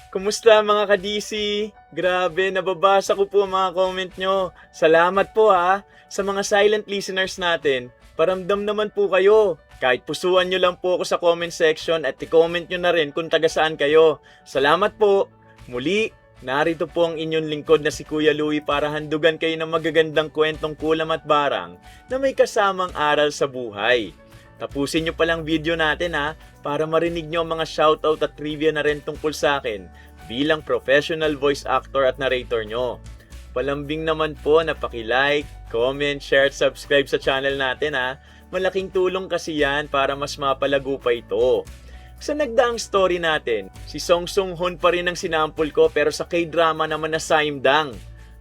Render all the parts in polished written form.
Kumusta mga ka-DC? Grabe, nababasa ko po mga comment nyo. Salamat po ha. Sa mga silent listeners natin, paramdam naman po kayo. Kahit pusuan nyo lang po ako sa comment section at i-comment nyo na rin kung taga saan kayo. Salamat po. Muli, narito po ang inyong lingkod na si Kuya Louie para handugan kayo ng magagandang kwentong kulam at barang na may kasamang aral sa buhay. Tapusin nyo palang video natin ha, para marinig nyo ang mga shoutout at trivia na rin tungkol sa akin bilang professional voice actor at narrator nyo. Palambing naman po na paki-like, comment, share at subscribe sa channel natin ha. Malaking tulong kasi yan para mas mapalago pa ito. Sa nagdaang story natin, si Song Sung Hoon pa rin ang sinampol ko pero sa K-drama naman na Saimdang.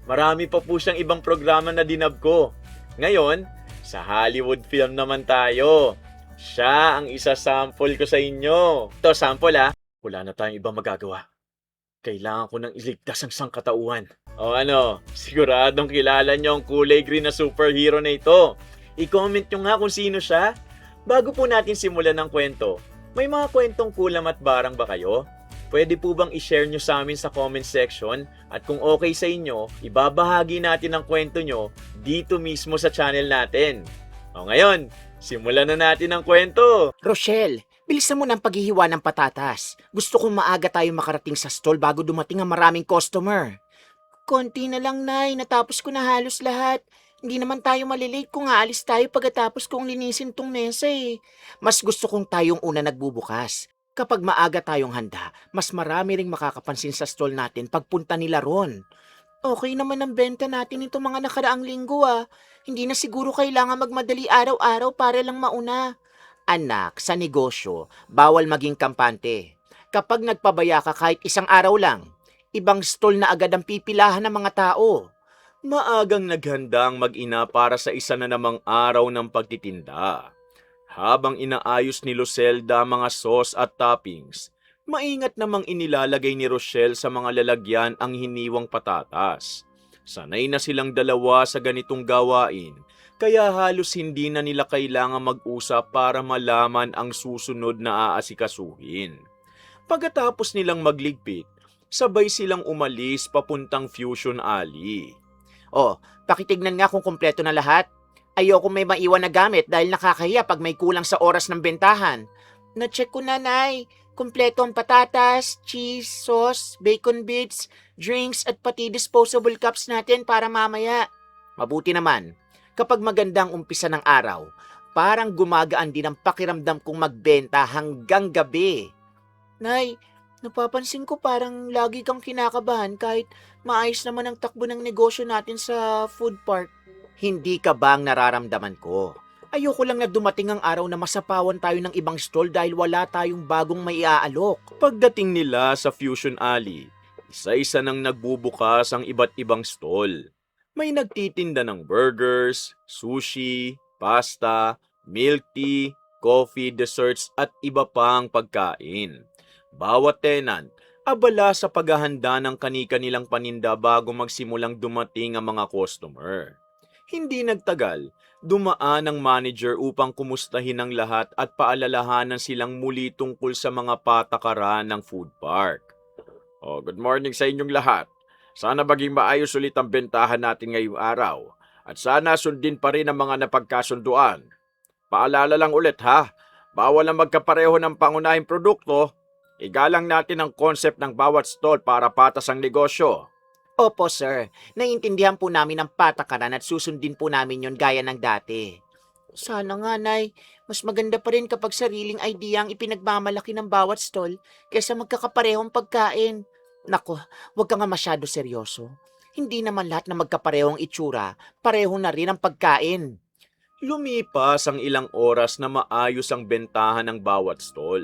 Marami pa po siyang ibang programa na dinab ko. Ngayon, sa Hollywood film naman tayo. Siya ang isa-sample ko sa inyo. Ito, sample ha. Wala na tayong ibang magagawa. Kailangan ko nang iligtas ang sangkatauhan. O ano, siguradong kilala nyo ang kulay green na superhero na ito. I-comment nyo nga kung sino siya. Bago po natin simulan ng kwento, may mga kwentong kulam at barang ba kayo? Pwede po bang i-share nyo sa amin sa comment section? At kung okay sa inyo, ibabahagi natin ang kwento nyo dito mismo sa channel natin. O ngayon, simulan na natin ang kwento. Rochelle, bilisan mo ng paghihiwa ng patatas. Gusto kong maaga tayo makarating sa stall bago dumating ang maraming customer. Konti na lang, Nay. Natapos ko na halos lahat. Hindi naman tayo malilate kung aalis tayo pagkatapos kong linisin tong mesa eh. Mas gusto kong tayong una nagbubukas. Kapag maaga tayong handa, mas marami ring makakapansin sa stall natin pagpunta nila ron. Okay naman ang benta natin itong mga nakaraang linggo ah. Hindi na siguro kailangan magmadali araw-araw para lang mauna. Anak, sa negosyo, bawal maging kampante. Kapag nagpabaya ka kahit isang araw lang, ibang stall na agad ang pipilahan ng mga tao. Maagang naghanda ang mag-ina para sa isa na namang araw ng pagtitinda. Habang inaayos ni Lucelda mga sauce at toppings, maingat namang inilalagay ni Rochelle sa mga lalagyan ang hiniwang patatas. Sanay na silang dalawa sa ganitong gawain, kaya halos hindi na nila kailangan mag-usap para malaman ang susunod na aasikasuhin. Pagkatapos nilang magligpit, sabay silang umalis papuntang Fusion Alley. Oh, pakitignan nga kung kumpleto na lahat. Ayoko may maiwan na gamit dahil nakakahiya pag may kulang sa oras ng bentahan. Na-check ko na, Nay. Kumpleto ang patatas, cheese, sauce, bacon bits, drinks at pati disposable cups natin para mamaya. Mabuti naman, kapag magandang umpisa ng araw, parang gumagaan din ang pakiramdam kong magbenta hanggang gabi. Nay, napapansin ko parang lagi kang kinakabahan kahit maayos naman ang takbo ng negosyo natin sa food park. Hindi ka ba ang nararamdaman ko? Ayoko lang na dumating ang araw na masapawan tayo ng ibang stall dahil wala tayong bagong maiaalok. Pagdating nila sa Fusion Alley, isa-isa nang nagbubukas ang iba't ibang stall. May nagtitinda ng burgers, sushi, pasta, milk tea, coffee, desserts at iba pang pagkain. Bawat tenant, abala sa paghahanda ng kani-kanilang paninda bago magsimulang dumating ang mga customer. Hindi nagtagal, dumaan ang manager upang kumustahin ang lahat at paalalahanan silang muli tungkol sa mga patakaran ng food park. Oh, good morning sa inyong lahat. Sana maging maayos ulit ang bentahan natin ngayong araw. At sana sundin pa rin ang mga napagkasunduan. Paalala lang ulit ha, bawal na magkapareho ng pangunahing produkto. Igalang natin ang concept ng bawat stall para patas ang negosyo. Opo, sir. Naiintindihan po namin ang patakaran at susundin po namin yon gaya ng dati. Sana nga, Nay. Mas maganda pa rin kapag sariling idea ang ipinagmamalaki ng bawat stall kaysa magkakaparehong pagkain. Nako, huwag ka nga masyado seryoso. Hindi naman lahat na magkaparehong itsura, pareho na rin ang pagkain. Lumipas ang ilang oras na maayos ang bentahan ng bawat stall.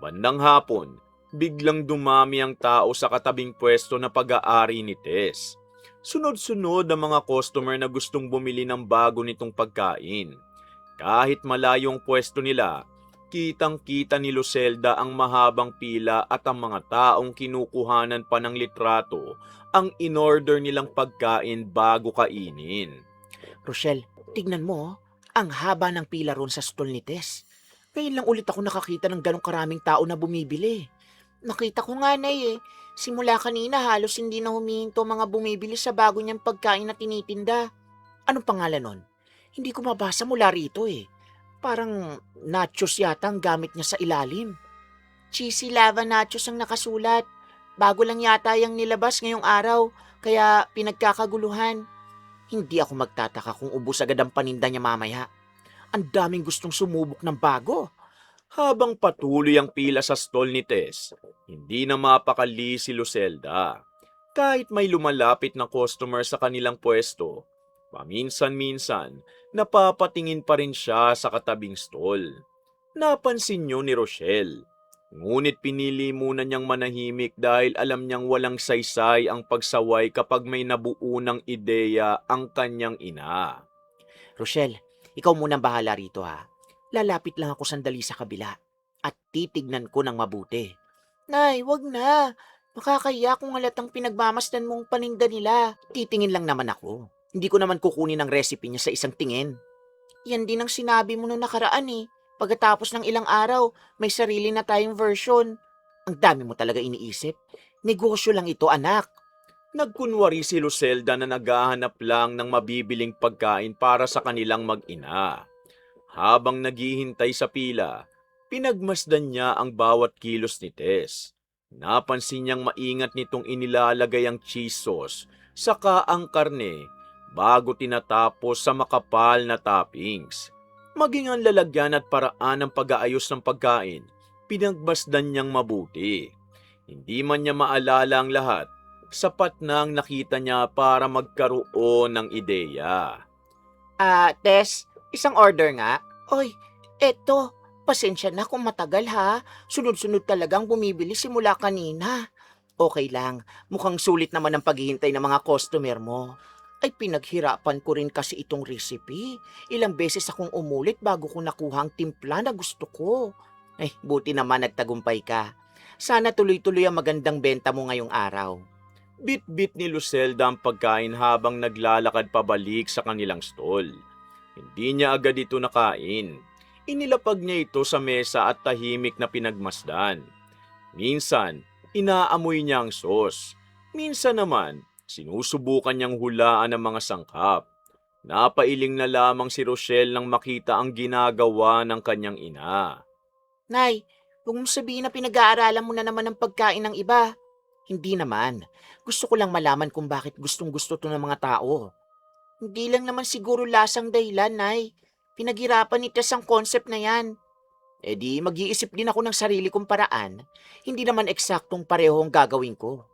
Bandang hapon, biglang dumami ang tao sa katabing pwesto na pag-aari ni Tess. Sunod-sunod ang mga customer na gustong bumili ng bago nitong pagkain. Kahit malayong pwesto nila, kitang-kita ni Lucelda ang mahabang pila at ang mga taong kinukuhanan pa ng litrato ang in-order nilang pagkain bago kainin. Rochelle, tignan mo, ang haba ng pila ron sa stall ni Tess. Ngayon lang ulit ako nakakita ng ganong karaming tao na bumibili. Nakita ko nga, Nay, eh. Simula kanina halos hindi na humihinto mga bumibili sa bago niyang pagkain na tinitinda. Anong pangalan nun? Hindi ko mabasa mula rito eh. Parang nachos yata ang gamit niya sa ilalim. Cheesy lava nachos ang nakasulat. Bago lang yata yung nilabas ngayong araw, kaya pinagkakaguluhan. Hindi ako magtataka kung ubos agad ang paninda niya mamaya. Ang daming gustong sumubok ng bago. Habang patuloy ang pila sa stall ni Tess, hindi na mapakali si Lucelda. Kahit may lumalapit na customer sa kanilang pwesto, paminsan-minsan, napapatingin pa rin siya sa katabing stall. Napansin niyo ni Rochelle. Ngunit pinili muna niyang manahimik dahil alam niyang walang saysay ang pagsaway kapag may nabuo ng ideya ang kanyang ina. Rochelle, ikaw munang bahala rito ha. Lalapit lang ako sandali sa kabila at titignan ko ng mabuti. Nay, wag na. Makakaya kung halatang pinagmamasdan mong paninda nila. Titingin lang naman ako. Hindi ko naman kukunin ang recipe niya sa isang tingin. Yan din ang sinabi mo noong nakaraan eh. Pagkatapos ng ilang araw, may sarili na tayong version. Ang dami mo talaga iniisip. Negosyo lang ito, anak. Nagkunwari si Lucelda na naghahanap lang ng mabibiling pagkain para sa kanilang mag-ina. Habang naghihintay sa pila, pinagmasdan niya ang bawat kilos ni Tess. Napansin niyang maingat nitong inilalagay ang cheese sauce, saka ang karne, bago tinatapos sa makapal na toppings. Maging ang lalagyan at paraan ng pag-aayos ng pagkain, pinagmasdan niyang mabuti. Hindi man niya maalala ang lahat, sapat na ang nakita niya para magkaroon ng ideya. Tess, isang order nga. Oy, eto, pasensya na kung matagal ha. Sunod-sunod talagang bumibili simula kanina. Okay lang, mukhang sulit naman ang paghihintay ng mga customer mo. Ay pinaghirapan ko rin kasi itong recipe. Ilang beses akong umulit bago ko nakuha ang timpla na gusto ko. Ay, buti naman nagtagumpay ka. Sana tuloy-tuloy ang magandang benta mo ngayong araw. Bit-bit ni Lucelda ang pagkain habang naglalakad pabalik sa kanilang stall. Hindi niya agad ito nakain. Inilapag niya ito sa mesa at tahimik na pinagmasdan. Minsan, inaamoy niya ang sauce. Minsan naman, sinusubukan niyang hulaan ang mga sangkap. Napailing na lamang si Rochelle nang makita ang ginagawa ng kanyang ina. Nay, huwag mong sabihin na pinag-aaralan mo na naman ang pagkain ng iba. Hindi naman. Gusto ko lang malaman kung bakit gustong-gusto to ng mga tao. Hindi lang naman siguro lasang dahilan, Nay. Pinaghirapan ni Tess ang concept na yan. E di, mag-iisip din ako ng sarili kong paraan. Hindi naman eksaktong pareho ang gagawin ko.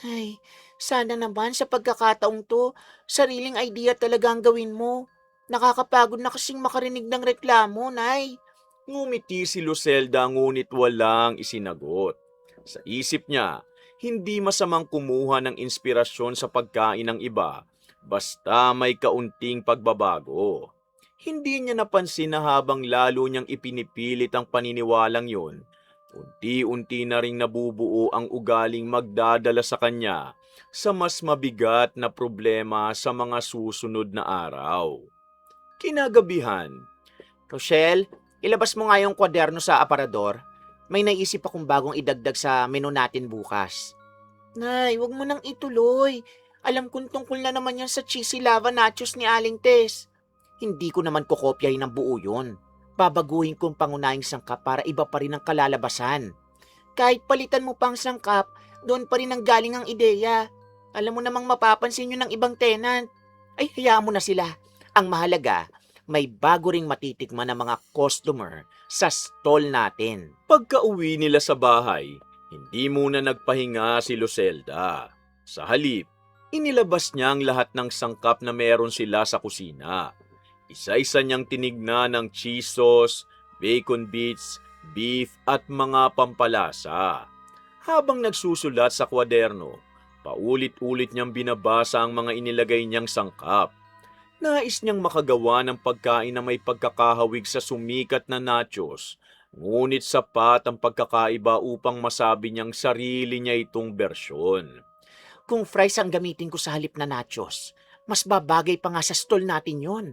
Ay, sana naman sa pagkakataong to, sariling idea talaga ang gawin mo. Nakakapagod na kasing makarinig ng reklamo, Nay. Ngumiti si Lucelda ngunit walang isinagot. Sa isip niya, hindi masamang kumuha ng inspirasyon sa pagkain ng iba basta may kaunting pagbabago. Hindi niya napansin na habang lalo niyang ipinipilit ang paniniwalang yun, unti-unti na ring nabubuo ang ugaling magdadala sa kanya sa mas mabigat na problema sa mga susunod na araw. Kinagabihan, Rochelle, ilabas mo nga yung kwaderno sa aparador. May naisip akong bagong idagdag sa menu natin bukas. Nay, wag mo nang ituloy. Alam kong tungkol na naman yan sa cheesy lava nachos ni Aling Tess. Hindi ko naman kokopyahin ng buo yun. Babaguhin kong pangunahing sangkap para iba pa rin ang kalalabasan. Kahit palitan mo pang sangkap, doon pa rin ang galing ang ideya. Alam mo namang mapapansin yun ng ibang tenant. Ay, hayaan mo na sila. Ang mahalaga, may bago ring matitikman ng mga customer sa stall natin. pagka-uwi nila sa bahay, hindi muna nagpahinga si Lucelda. Sa halip, inilabas niya ang lahat ng sangkap na meron sila sa kusina. Isa-isa niyang tinignan ang cheese sauce, bacon bits, beef at mga pampalasa. Habang nagsusulat sa kwaderno, paulit-ulit niyang binabasa ang mga inilagay niyang sangkap. Nais niyang makagawa ng pagkain na may pagkakahawig sa sumikat na nachos, ngunit sapat ang pagkakaiba upang masabi niyang sarili niya itong bersyon. Kung fries ang gamitin ko sa halip na nachos, mas babagay pa nga sa stall natin yon.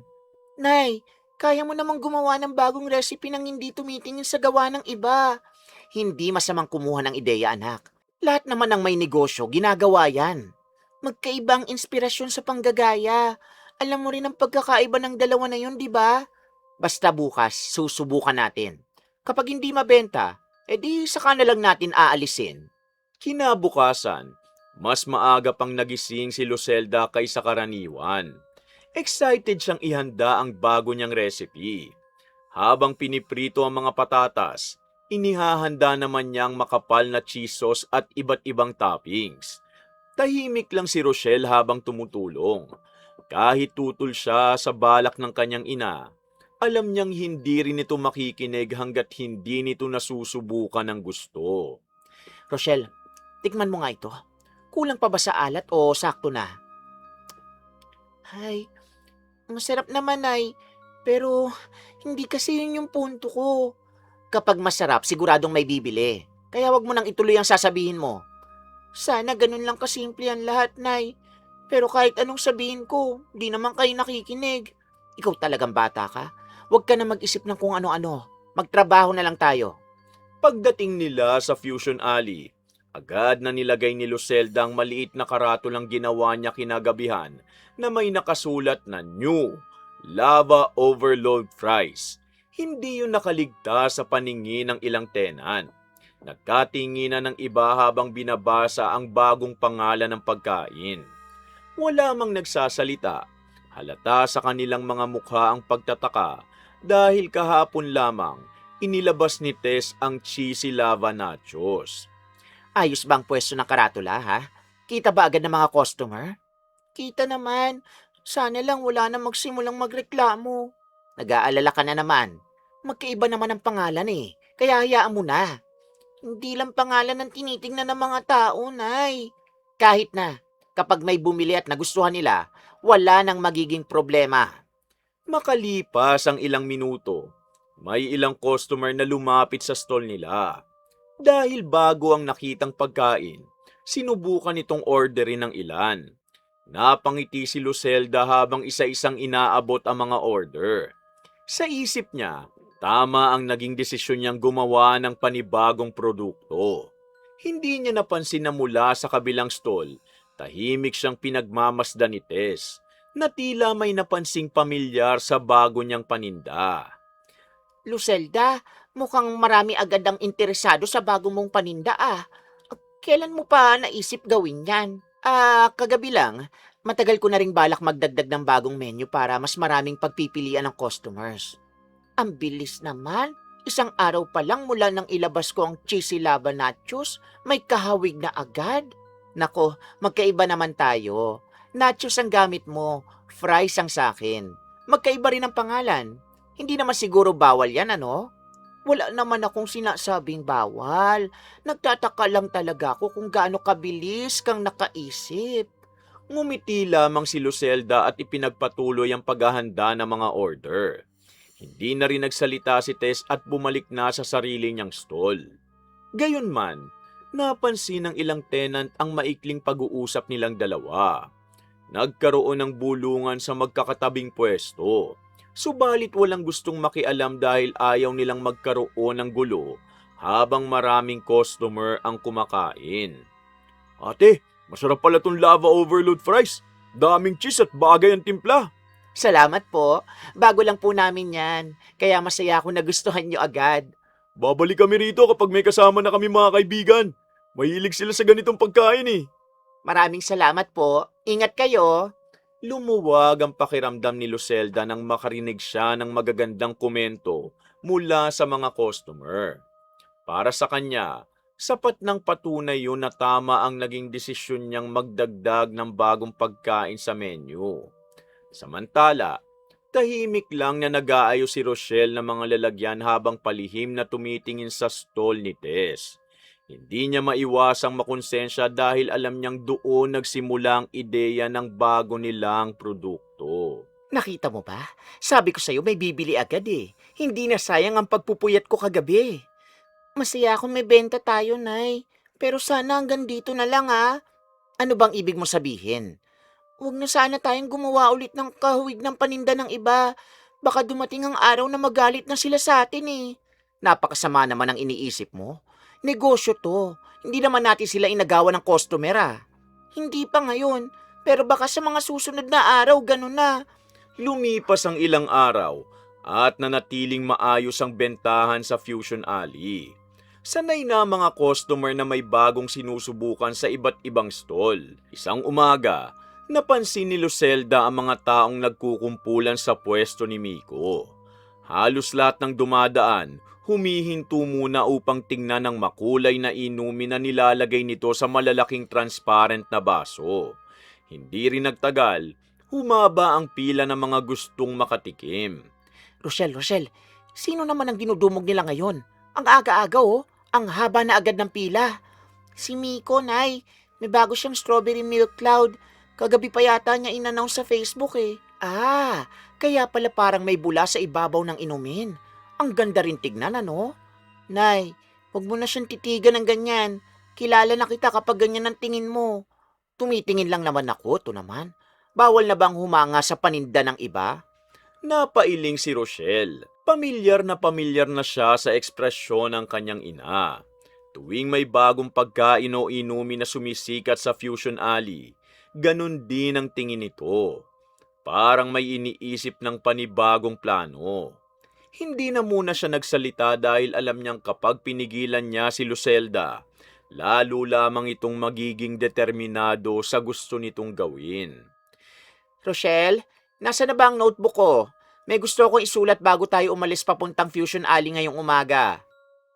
Nay, kaya mo namang gumawa ng bagong recipe nang hindi tumitingin sa gawa ng iba. Hindi masamang kumuha ng ideya, anak. Lahat naman ng may negosyo, ginagawa yan. Magkaibang inspirasyon sa panggagaya. Alam mo rin ang pagkakaiba ng dalawa na yun, di ba? Basta bukas, susubukan natin. Kapag hindi mabenta, edi saka na lang natin aalisin. Kinabukasan, mas maaga pang nagising si Lucelda kaysa karaniwan. Excited siyang ihanda ang bago niyang recipe. Habang piniprito ang mga patatas, inihahanda naman niyang makapal na cheese sauce at iba't ibang toppings. Tahimik lang si Rochelle habang tumutulong. Kahit tutol siya sa balak ng kanyang ina, alam niyang hindi rin ito makikinig hanggat hindi nito nasusubukan ng gusto. Rochelle, tikman mo nga ito. Kulang pa ba sa alat o sakto na? Ay, masarap naman ay. Pero hindi kasi yun yung punto ko. Kapag masarap, siguradong may bibili. Kaya wag mo nang ituloy ang sasabihin mo. Sana ganun lang kasimple ang lahat, Nay. Pero kahit anong sabihin ko, di naman kayo nakikinig. Ikaw talagang bata ka. Huwag ka na mag-isip ng kung ano-ano. Magtrabaho na lang tayo. Pagdating nila sa Fusion Alley, agad na nilagay ni Lucelda ang maliit na karatulang ginawa niya kinagabihan na may nakasulat na New Lava Overload Fries. Hindi yun nakaligtas sa paningin ng ilang tenant. Nagkatinginan ng iba habang binabasa ang bagong pangalan ng pagkain. Wala mang nagsasalita. Halata sa kanilang mga mukha ang pagtataka dahil kahapon lamang inilabas ni Tess ang cheesy lava nachos. Ayos ba ang pwesto ng karatula, ha? Kita ba agad ng mga customer? Kita naman. Sana lang wala na magsimulang magreklamo. Nag-aalala ka na naman. Magkaiba naman ang pangalan eh. Kaya hayaan mo na. Hindi lang pangalan ang tinitingnan ng mga tao, Nay. Kahit na, kapag may bumili at nagustuhan nila, wala nang magiging problema. Makalipas ang ilang minuto, may ilang customer na lumapit sa stall nila. Dahil bago ang nakitang pagkain, sinubukan itong orderin ng ilan. Napangiti si Lucelda habang isa-isang inaabot ang mga order. Sa isip niya, tama ang naging desisyon niyang gumawa ng panibagong produkto. Hindi niya napansin na mula sa kabilang stall, tahimik siyang pinagmamasdan ni Tess, na tila may napansing pamilyar sa bago niyang paninda. Lucelda, mukhang marami agad ang interesado sa bago mong paninda ah. Kailan mo pa naisip gawin yan? Kagabi lang. Matagal ko na ring balak magdagdag ng bagong menu para mas maraming pagpipilian ng customers. Ang bilis naman. Isang araw pa lang mula nang ilabas ko ang cheesy lava nachos, may kahawig na agad. Nako, magkaiba naman tayo. Nachos ang gamit mo, fries ang sakin. Magkaiba rin ang pangalan. Hindi naman siguro bawal yan, ano? Wala naman akong sinasabing bawal. Nagtataka lang talaga ako kung gaano kabilis kang nakaisip. Ngumiti lamang si Lucelda at ipinagpatuloy ang paghahanda ng mga order. Hindi na rin nagsalita si Tess at bumalik na sa sarili niyang stall. Gayunman, napansin ng ilang tenant ang maikling pag-uusap nilang dalawa. Nagkaroon ng bulungan sa magkakatabing pwesto. Subalit walang gustong makialam dahil ayaw nilang magkaroon ng gulo habang maraming customer ang kumakain. Ate, masarap pala tong lava overload fries. Daming cheese at bagay ang timpla. Salamat po. Bago lang po namin yan. Kaya masaya ako na gustuhan nyo agad. Babalik kami rito kapag may kasama na kami mga kaibigan. Mahilig sila sa ganitong pagkain eh. Maraming salamat po. Ingat kayo. Lumuwag ang pakiramdam ni Lucelda nang makarinig siya ng magagandang komento mula sa mga customer. Para sa kanya, sapat ng patunay yun na tama ang naging desisyon niyang magdagdag ng bagong pagkain sa menu. Samantala, tahimik lang na nag-aayos si Rochelle ng mga lalagyan habang palihim na tumitingin sa stall ni Tess. Hindi niya maiwasang makonsensya dahil alam niyang doon nagsimula ang ideya ng bago nilang produkto. Nakita mo ba? Sabi ko sa'yo may bibili agad eh. Hindi na sayang ang pagpupuyat ko kagabi. Masaya akong may benta tayo, Nay. Pero sana hanggang dito na lang ah. Ano bang ibig mo sabihin? Huwag na sana tayong gumawa ulit ng kahawig ng paninda ng iba. Baka dumating ang araw na magalit na sila sa atin eh. Napakasama naman ang iniisip mo. Negosyo to. Hindi naman natin sila inagawa ng customer ah. Hindi pa ngayon, pero baka sa mga susunod na araw ganun na. Lumipas ang ilang araw at nanatiling maayos ang bentahan sa Fusion Alley. Sanay na ang mga customer na may bagong sinusubukan sa iba't ibang stall. Isang umaga, napansin ni Lucelda ang mga taong nagkukumpulan sa pwesto ni Miko. Halos lahat ng dumadaan, humihinto muna upang tingnan ang makulay na inumin na nilalagay nito sa malalaking transparent na baso. Hindi rin nagtagal, humaba ang pila ng mga gustong makatikim. Rochelle, sino naman ang dinudumog nila ngayon? Ang aga-aga oh, ang haba na agad ng pila. Si Miko, Nay. May bago siyang strawberry milk cloud. Kagabi pa yata niya in-announce sa Facebook eh. Ah, kaya pala parang may bula sa ibabaw ng inumin. Ang ganda rin tignan ano? Nay, huwag mo na siyang titigan ng ganyan. Kilala na kita kapag ganyan ang tingin mo. Tumitingin lang naman ako, to naman. Bawal na bang humanga sa paninda ng iba? Napailing si Rochelle. Pamilyar na siya sa ekspresyon ng kanyang ina. Tuwing may bagong pagkain o inumin na sumisikat sa Fusion Alley, ganun din ang tingin nito. Parang may iniisip ng panibagong plano. Hindi na muna siya nagsalita dahil alam niyang kapag pinigilan niya si Lucelda, lalo lamang itong magiging determinado sa gusto nitong gawin. Rochelle, nasa na ba ang notebook ko? May gusto akong isulat bago tayo umalis papuntang Fusion Alley ngayong umaga.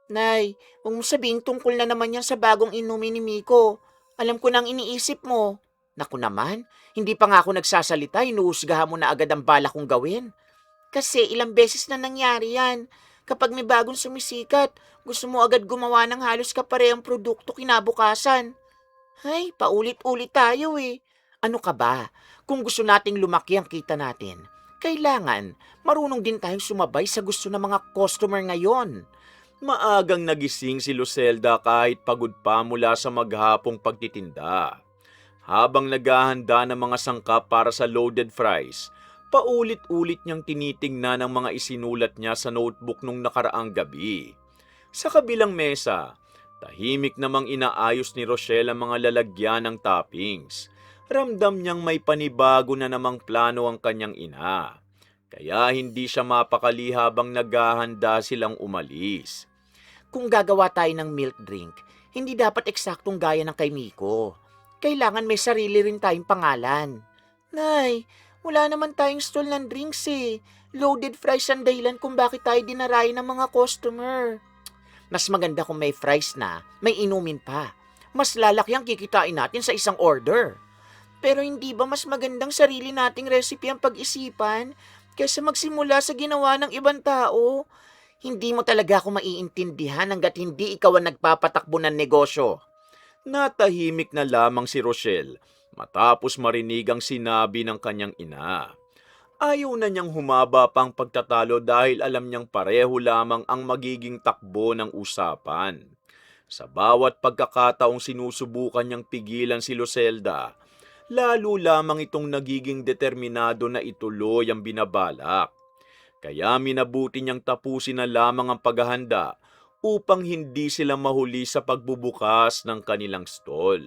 Nay, huwag mo sabihin tungkol na naman yan sa bagong inumin ni Miko. Alam ko nang iniisip mo. Naku naman, hindi pa nga ako nagsasalita, inuusgahan mo na agad ang bala kong gawin. Kasi ilang beses na nangyari yan. Kapag may bagong sumisikat, gusto mo agad gumawa ng halos kaparehang produkto kinabukasan. Ay, paulit-ulit tayo eh. Ano ka ba? Kung gusto nating lumaki ang kita natin, kailangan marunong din tayong sumabay sa gusto ng mga customer ngayon. Maagang nagising si Lucelda kahit pagod pa mula sa maghapong pagtitinda. Habang naghahanda ng mga sangkap para sa loaded fries, paulit-ulit niyang tinitingnan ang mga isinulat niya sa notebook nung nakaraang gabi. Sa kabilang mesa, tahimik namang inaayos ni Rochelle ang mga lalagyan ng toppings. Ramdam niyang may panibago na namang plano ang kanyang ina. Kaya hindi siya mapakali habang naghahanda silang umalis. Kung gagawa tayo ng milk drink, hindi dapat eksaktong gaya ng kay Miko. Kailangan may sarili rin tayong pangalan. Nay, wala naman tayong stall ng drinks eh. Loaded fries ang dahilan kung bakit tayo dinarayo ng mga customer. Mas maganda kung may fries na, may inumin pa. Mas lalaki ang kikitain natin sa isang order. Pero hindi ba mas magandang sarili nating recipe ang pag-isipan kaysa magsimula sa ginawa ng ibang tao? Hindi mo talaga ako maiintindihan hanggat hindi ikaw ang nagpapatakbo ng negosyo. Natahimik na lamang si Rochelle matapos marinig ang sinabi ng kanyang ina. Ayaw na niyang humaba pang pagtatalo dahil alam niyang pareho lamang ang magiging takbo ng usapan. Sa bawat pagkakataong sinusubukan niyang pigilan si Lucelda, lalo lamang itong nagiging determinado na ituloy ang binabalak. Kaya minabuti niyang tapusin na lamang ang paghahanda upang hindi sila mahuli sa pagbubukas ng kanilang stall.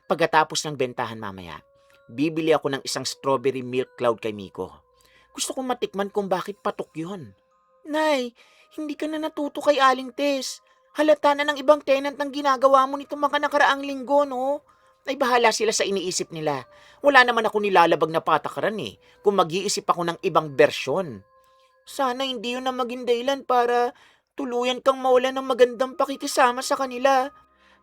Pagkatapos ng bentahan mamaya, bibili ako ng isang strawberry milk cloud kay Miko. Gusto kong matikman kung bakit patok yun. Nay, hindi ka na natuto kay Aling Tess. Halata na ng ibang tenant ng ginagawa mo nito mga nakaraang linggo, no? Ay bahala sila sa iniisip nila. Wala naman ako nilalabag na patakaran eh, kung mag-iisip ako ng ibang bersyon. Sana hindi yun na maging dahilan para tuluyan kang mawalan ng magandang pakikisama sa kanila.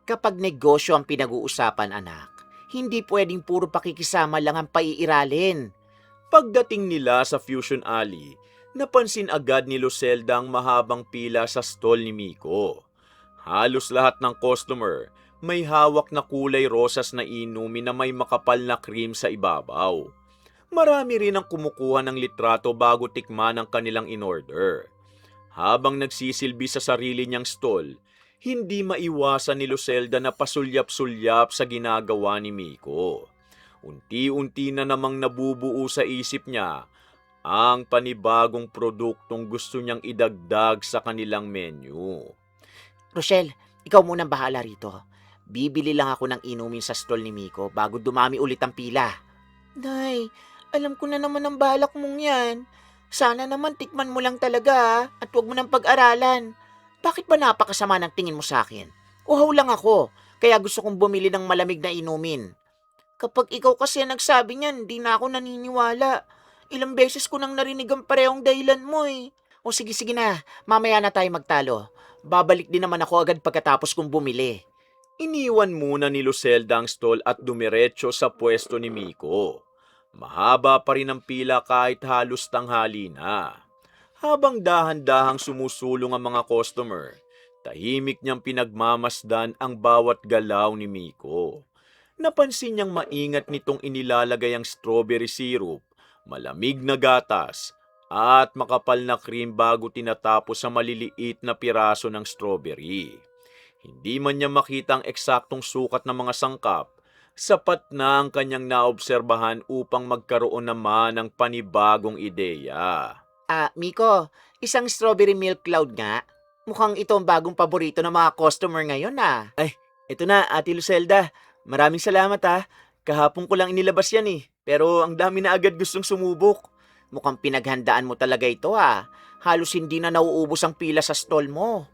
Kapag negosyo ang pinag-uusapan, anak, hindi pwedeng puro pakikisama lang ang paiiralin. Pagdating nila sa Fusion Alley, napansin agad ni Lucelda ang mahabang pila sa stall ni Miko. Halos lahat ng customer may hawak na kulay rosas na inumin na may makapal na cream sa ibabaw. Marami rin ang kumukuha ng litrato bago tikman ang kanilang in-order. Habang nagsisilbi sa sarili niyang stall, hindi maiwasan ni Lucelda na pasulyap-sulyap sa ginagawa ni Miko. Unti-unti na namang nabubuo sa isip niya ang panibagong produktong gusto niyang idagdag sa kanilang menu. Rochelle, ikaw munang bahala rito. Bibili lang ako ng inumin sa stall ni Miko bago dumami ulit ang pila. Nay, alam ko na naman ang balak mong yan. Sana naman tikman mo lang talaga at huwag mo nang pag-aralan. Bakit ba napakasama ng tingin mo sa akin? Uhaw lang ako, kaya gusto kong bumili ng malamig na inumin. Kapag ikaw kasi ang nagsabi niyan, di na ako naniniwala. Ilang beses ko nang narinig ang parehong dahilan mo eh. O sige na, mamaya na tayo magtalo. Babalik din naman ako agad pagkatapos kong bumili. Iniwan muna ni Lucelda ang stall at dumiretso sa pwesto ni Miko. Mahaba pa rin ang pila kahit halos tanghali na. Habang dahan-dahang sumusulong ang mga customer, tahimik niyang pinagmamasdan ang bawat galaw ni Miko. Napansin niyang maingat nitong inilalagay ang strawberry syrup, malamig na gatas, at makapal na cream bago tinatapos sa maliliit na piraso ng strawberry. Hindi man niya makita ang eksaktong sukat ng mga sangkap, sapat na ang kanyang naobserbahan upang magkaroon naman ng panibagong ideya. Miko, isang strawberry milk cloud nga. Mukhang ito ang bagong paborito ng mga customer ngayon Ito na, Ate Lucelda. Maraming salamat ha. Kahapon ko lang inilabas yan pero ang dami na agad gustong sumubok. Mukhang pinaghandaan mo talaga ito Halos hindi na nauubos ang pila sa stall mo.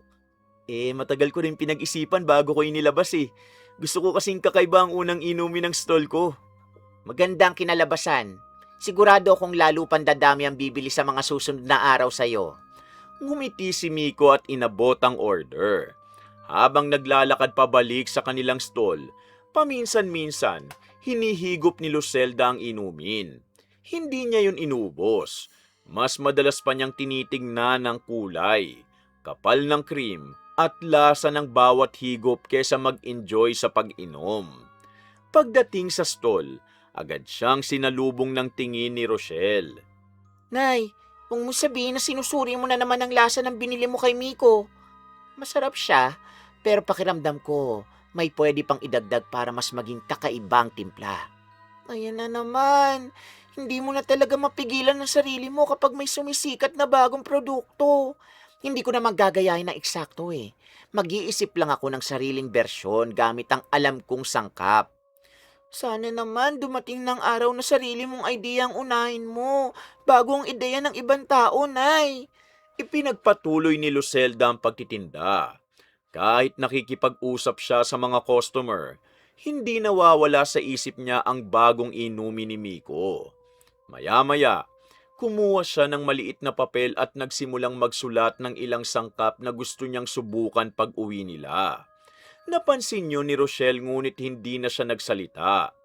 Matagal ko rin pinag-isipan bago ko inilabas Gusto ko kasing kakaiba ang unang inumin ng stall ko. Maganda ang kinalabasan. Sigurado akong lalo pang dadami ang bibili sa mga susunod na araw sa'yo. Ngumiti si Miko at inabot ang order. Habang naglalakad pabalik sa kanilang stall, paminsan-minsan, hinihigop ni Lucelda ang inumin. Hindi niya yun inubos. Mas madalas pa niyang tinitingnan ang kulay, kapal ng cream, at lasa ng bawat higop kesa mag-enjoy sa pag-inom. Pagdating sa stall, agad siyang sinalubong ng tingin ni Rochelle. Nay, huwag mo sabihin na sinusuri mo na naman ang lasa ng binili mo kay Miko. Masarap siya, pero pakiramdam ko, may pwede pang idagdag para mas maging kakaibang timpla. Ayan na naman, hindi mo na talaga mapigilan ang sarili mo kapag may sumisikat na bagong produkto. Hindi ko naman gagayahin na eksakto Mag-iisip lang ako ng sariling bersyon gamit ang alam kong sangkap. Sana naman dumating ng araw na sarili mong idea ang unahin mo, bago ang ideya ng ibang tao, Nay. Ipinagpatuloy ni Lucelda ang pagtitinda. Kahit nakikipag-usap siya sa mga customer, hindi nawawala sa isip niya ang bagong inumin ni Miko. Maya-maya, kumuha siya ng maliit na papel at nagsimulang magsulat ng ilang sangkap na gusto niyang subukan pag-uwi nila. Napansin niyo ni Rochelle ngunit hindi na siya nagsalita.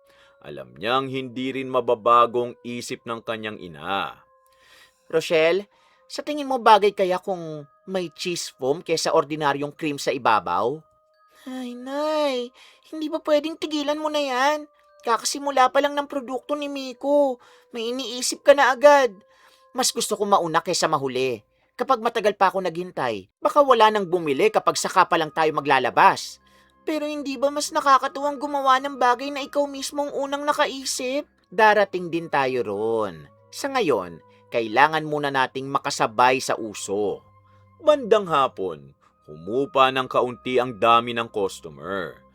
Alam niyang hindi rin mababagong isip ng kanyang ina. Rochelle, sa tingin mo bagay kaya kung may cheese foam kesa ordinaryong cream sa ibabaw? Ay, Nay, hindi ba pwedeng tigilan mo na yan? Kakasimula pa lang ng produkto ni Miko. May iniisip ka na agad. Mas gusto ko mauna kaysa mahuli. Kapag matagal pa ako naghintay, baka wala nang bumili kapag saka pa lang tayo maglalabas. Pero hindi ba mas nakakatuwang gumawa ng bagay na ikaw mismo ang unang nakaisip? Darating din tayo ron. Sa ngayon, kailangan muna nating makasabay sa uso. Bandang hapon, humupa ng kaunti ang dami ng customer.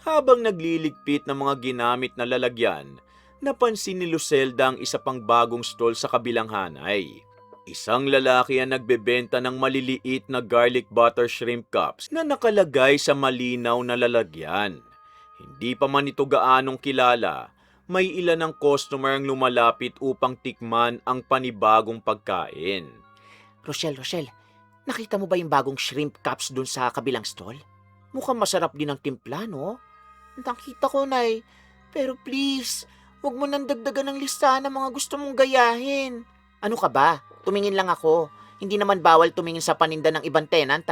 Habang nagliligpit ng mga ginamit na lalagyan, napansin ni Lucelda ang isa pang bagong stall sa kabilang hanay. Isang lalaki ang nagbebenta ng maliliit na garlic butter shrimp cups na nakalagay sa malinaw na lalagyan. Hindi pa man ito gaanong kilala, may ilan ng customer ang lumalapit upang tikman ang panibagong pagkain. Rochelle, nakita mo ba yung bagong shrimp cups dun sa kabilang stall? Mukhang masarap din ang timpla, no? Nakita ko, Nay. Pero please, huwag mo nang dagdagan ng listahan ng mga gusto mong gayahin. Ano ka ba? Tumingin lang ako. Hindi naman bawal tumingin sa paninda ng ibang tenant,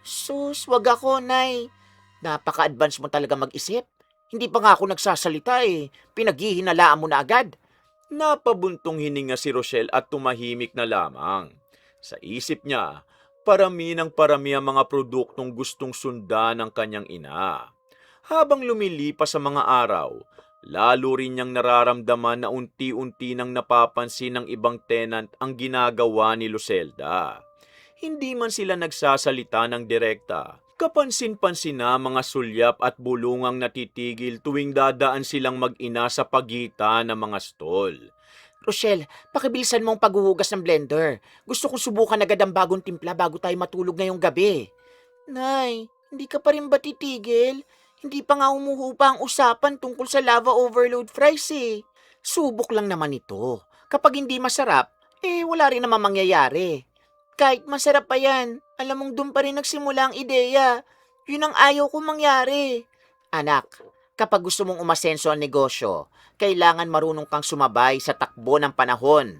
Sus, wag ako, Nay. Napaka-advance mo talaga mag-isip. Hindi pa nga ako nagsasalita Pinaghihinalaan mo na agad. Napabuntong hininga si Rochelle at tumahimik na lamang. Sa isip niya, parami ng parami ang mga produktong gustong sundan ng kanyang ina. Habang lumilipas sa mga araw, lalo rin niyang nararamdaman na unti-unti nang napapansin ng ibang tenant ang ginagawa ni Lucelda. Hindi man sila nagsasalita ng direkta, Kapansin-pansin na mga sulyap at bulungang natitigil tuwing dadaan silang mag-ina sa pagitan ng mga stall. Rochelle, pakibilisan mo ang paghuhugas ng blender. Gusto kong subukan agad ang bagong timpla bago tayo matulog ngayong gabi. Nay, hindi ka pa rin ba titigil? Hindi pa nga humuhupa ang usapan tungkol sa lava overload fries eh. Subok lang naman ito. Kapag hindi masarap, wala rin naman mangyayari. Kahit masarap pa yan, alam mong doon pa rin nagsimula ang ideya. Yun ang ayaw kong mangyari. Anak, kapag gusto mong umasenso ang negosyo, kailangan marunong kang sumabay sa takbo ng panahon.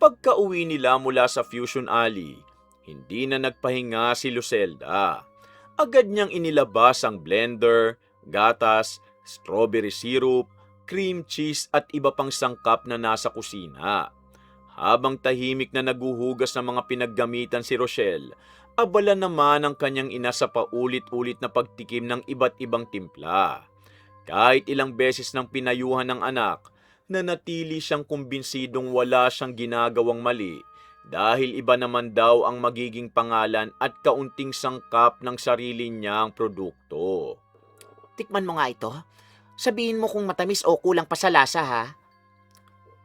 Pagka-uwi nila mula sa Fusion Alley, hindi na nagpahinga si Lucelda. Agad niyang inilabas ang blender, gatas, strawberry syrup, cream cheese at iba pang sangkap na nasa kusina. Habang tahimik na naguhugas ng mga pinaggamitan si Rochelle, abala naman ang kanyang ina sa paulit-ulit na pagtikim ng iba't ibang timpla. Kahit ilang beses nang pinayuhan ng anak, nanatili siyang kumbinsidong wala siyang ginagawang mali dahil iba naman daw ang magiging pangalan at kaunting sangkap ng sarili niyang produkto. Tikman mo nga ito. Sabihin mo kung matamis o kulang pa sa lasa ha.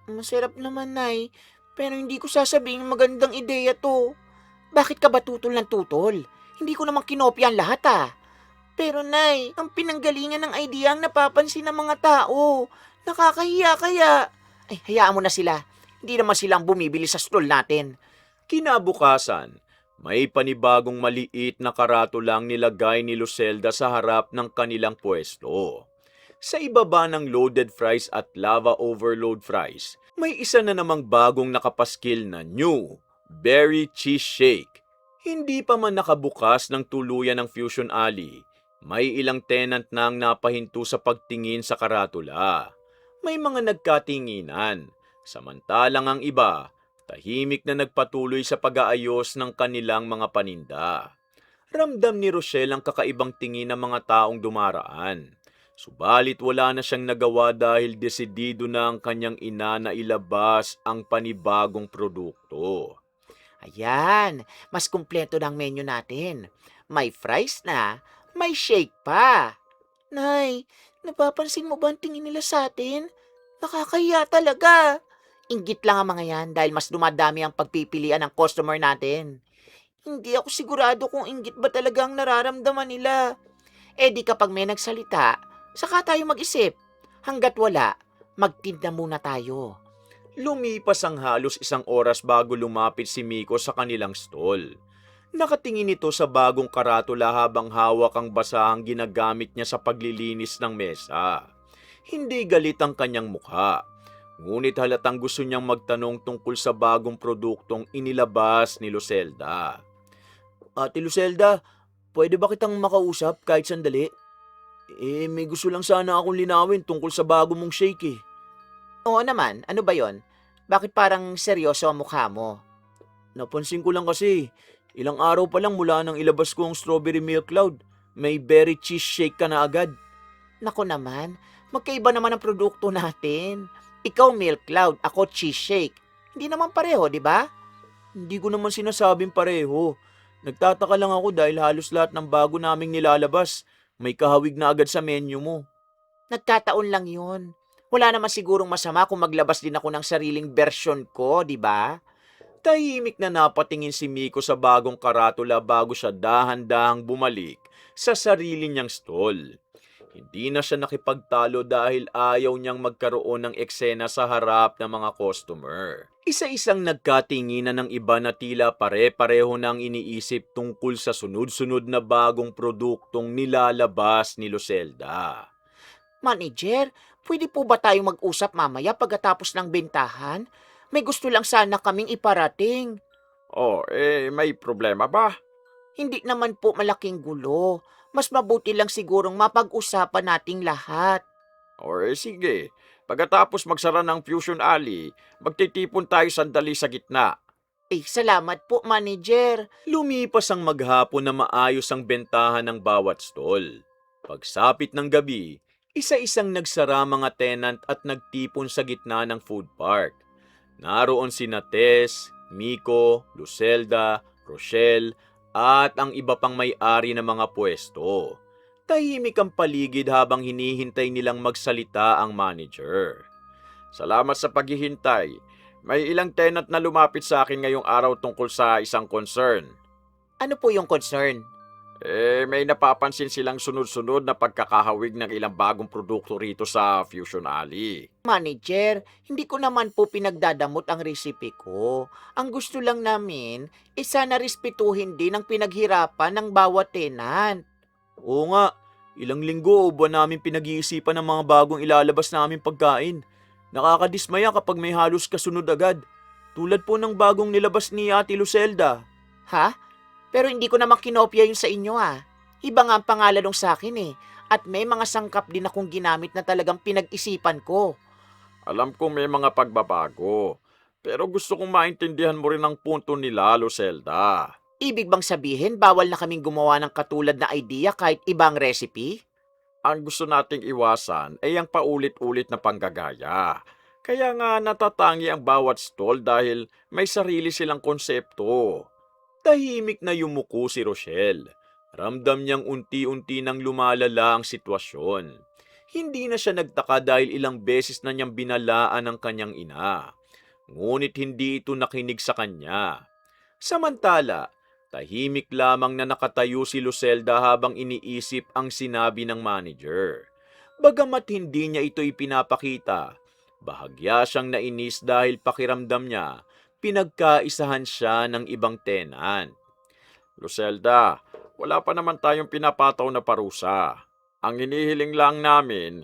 Masarap naman, Nay. Pero hindi ko sasabihin magandang ideya to. Bakit ka ba tutol ng tutol? Hindi ko naman kinopya ang lahat ah. Pero Nay, ang pinanggalingan ng idea ang napapansin ng mga tao. Nakakahiya kaya. Ay, hayaan mo na sila. Hindi naman silang bumibili sa stall natin. Kinabukasan, may panibagong maliit na karatulang nilagay ni Lucelda sa harap ng kanilang pwesto. Sa ibaba ng loaded fries at lava overload fries, may isa na namang bagong nakapaskil na new berry cheese shake. Hindi pa man nakabukas ng tuluyan ng Fusion Alley, may ilang tenant na ang napahinto sa pagtingin sa karatula. May mga nagkatinginan, samantalang ang iba, tahimik na nagpatuloy sa pag-aayos ng kanilang mga paninda. Ramdam ni Rochelle ang kakaibang tingin ng mga taong dumaraan. Subalit wala na siyang nagawa dahil desidido na ang kanyang ina na ilabas ang panibagong produkto. Ayan, mas kumpleto na ang menu natin. May fries na, may shake pa. Nay, napapansin mo ba ang tingin nila sa atin? Nakakahiya talaga. Inggit lang ang mga yan dahil mas dumadami ang pagpipilian ng customer natin. Hindi ako sigurado kung inggit ba talaga ang nararamdaman nila. Di kapag may nagsalita, saka tayo mag-isip. Hanggat wala, magtinda muna tayo. Lumipas ang halos 1 oras bago lumapit si Miko sa kanilang stall. Nakatingin ito sa bagong karatula habang hawak ang basahang ginagamit niya sa paglilinis ng mesa. Hindi galit ang kanyang mukha, ngunit halatang gusto niyang magtanong tungkol sa bagong produktong inilabas ni Lucelda. Ate Lucelda, pwede ba kitang makausap kahit sandali? May gusto lang sana akong linawin tungkol sa bago mong shake eh. Oo naman, ano ba yon? Bakit parang seryoso ang mukha mo? Napansin ko lang kasi, ilang araw pa lang mula nang ilabas ko ang strawberry milk cloud, may berry cheese shake ka na agad. Nako naman, magkaiba naman ang produkto natin. Ikaw milk cloud, ako cheese shake. Hindi naman pareho, di ba? Hindi ko naman sinasabing pareho. Nagtataka lang ako dahil halos lahat ng bago naming nilalabas, may kahawig na agad sa menu mo. Nagkataon lang yun. Wala naman sigurong masama kung maglabas din ako ng sariling version ko, di ba? Tahimik na napatingin si Miko sa bagong karatula bago siya dahan-dahang bumalik sa sarili niyang stall. Hindi na siya nakipagtalo dahil ayaw niyang magkaroon ng eksena sa harap ng mga customer. Isa-isang nagkatinginan ng iba na tila pare-pareho nang iniisip tungkol sa sunod-sunod na bagong produktong nilalabas ni Lucelda. Manager, pwede po ba tayong mag-usap mamaya pagkatapos ng bentahan? May gusto lang sana kaming iparating. May problema ba? Hindi naman po malaking gulo. Mas mabuti lang sigurong mapag-usapan nating lahat. Sige. Pagkatapos magsara ng Fusion Alley, magtitipon tayo sandali sa gitna. Salamat po, manager. Lumipas ang maghapon na maayos ang bentahan ng bawat stall. Pagsapit ng gabi, isa-isang nagsara mga tenant at nagtipon sa gitna ng food park. Naroon sina Tess, Miko, Lucelda, Rochelle, at ang iba pang may-ari ng mga pwesto. Tahimik ang paligid habang hinihintay nilang magsalita ang manager. Salamat sa paghihintay. May ilang tenant na lumapit sa akin ngayong araw tungkol sa isang concern. Ano po yung concern? May napapansin silang sunod-sunod na pagkakahawig ng ilang bagong produkto rito sa Fusion Alley. Manager, hindi ko naman po pinagdadamot ang recipe ko. Ang gusto lang namin, sana respetuhin din ang pinaghirapan ng bawat tenant. Oo nga, ilang linggo o buwan namin pinag-iisipan ng mga bagong ilalabas namin pagkain. Nakakadismaya kapag may halos kasunod agad. Tulad po ng bagong nilabas ni Ate Lucelda. Ha? Pero hindi ko naman kinopya yung sa inyo Iba nga ang pangalan nung sa akin At may mga sangkap din akong ginamit na talagang pinag-isipan ko. Alam kong may mga pagbabago, pero gusto kong maintindihan mo rin ang punto nila, Lucelda. Ibig bang sabihin bawal na kaming gumawa ng katulad na idea kahit ibang recipe? Ang gusto nating iwasan ay ang paulit-ulit na panggagaya. Kaya nga natatangi ang bawat stall dahil may sarili silang konsepto. Tahimik na yumuko si Rochelle. Ramdam niyang unti-unti nang lumalala ang sitwasyon. Hindi na siya nagtaka dahil ilang beses na niyang binalaan ang kanyang ina. Ngunit hindi ito nakinig sa kanya. Samantala, tahimik lamang na nakatayo si Lucelda habang iniisip ang sinabi ng manager. Bagamat hindi niya ito ipinapakita, bahagya siyang nainis dahil pakiramdam niya pinagkaisahan siya ng ibang tenant. Lucelda, wala pa naman tayong pinapataw na parusa. Ang hinihiling lang namin,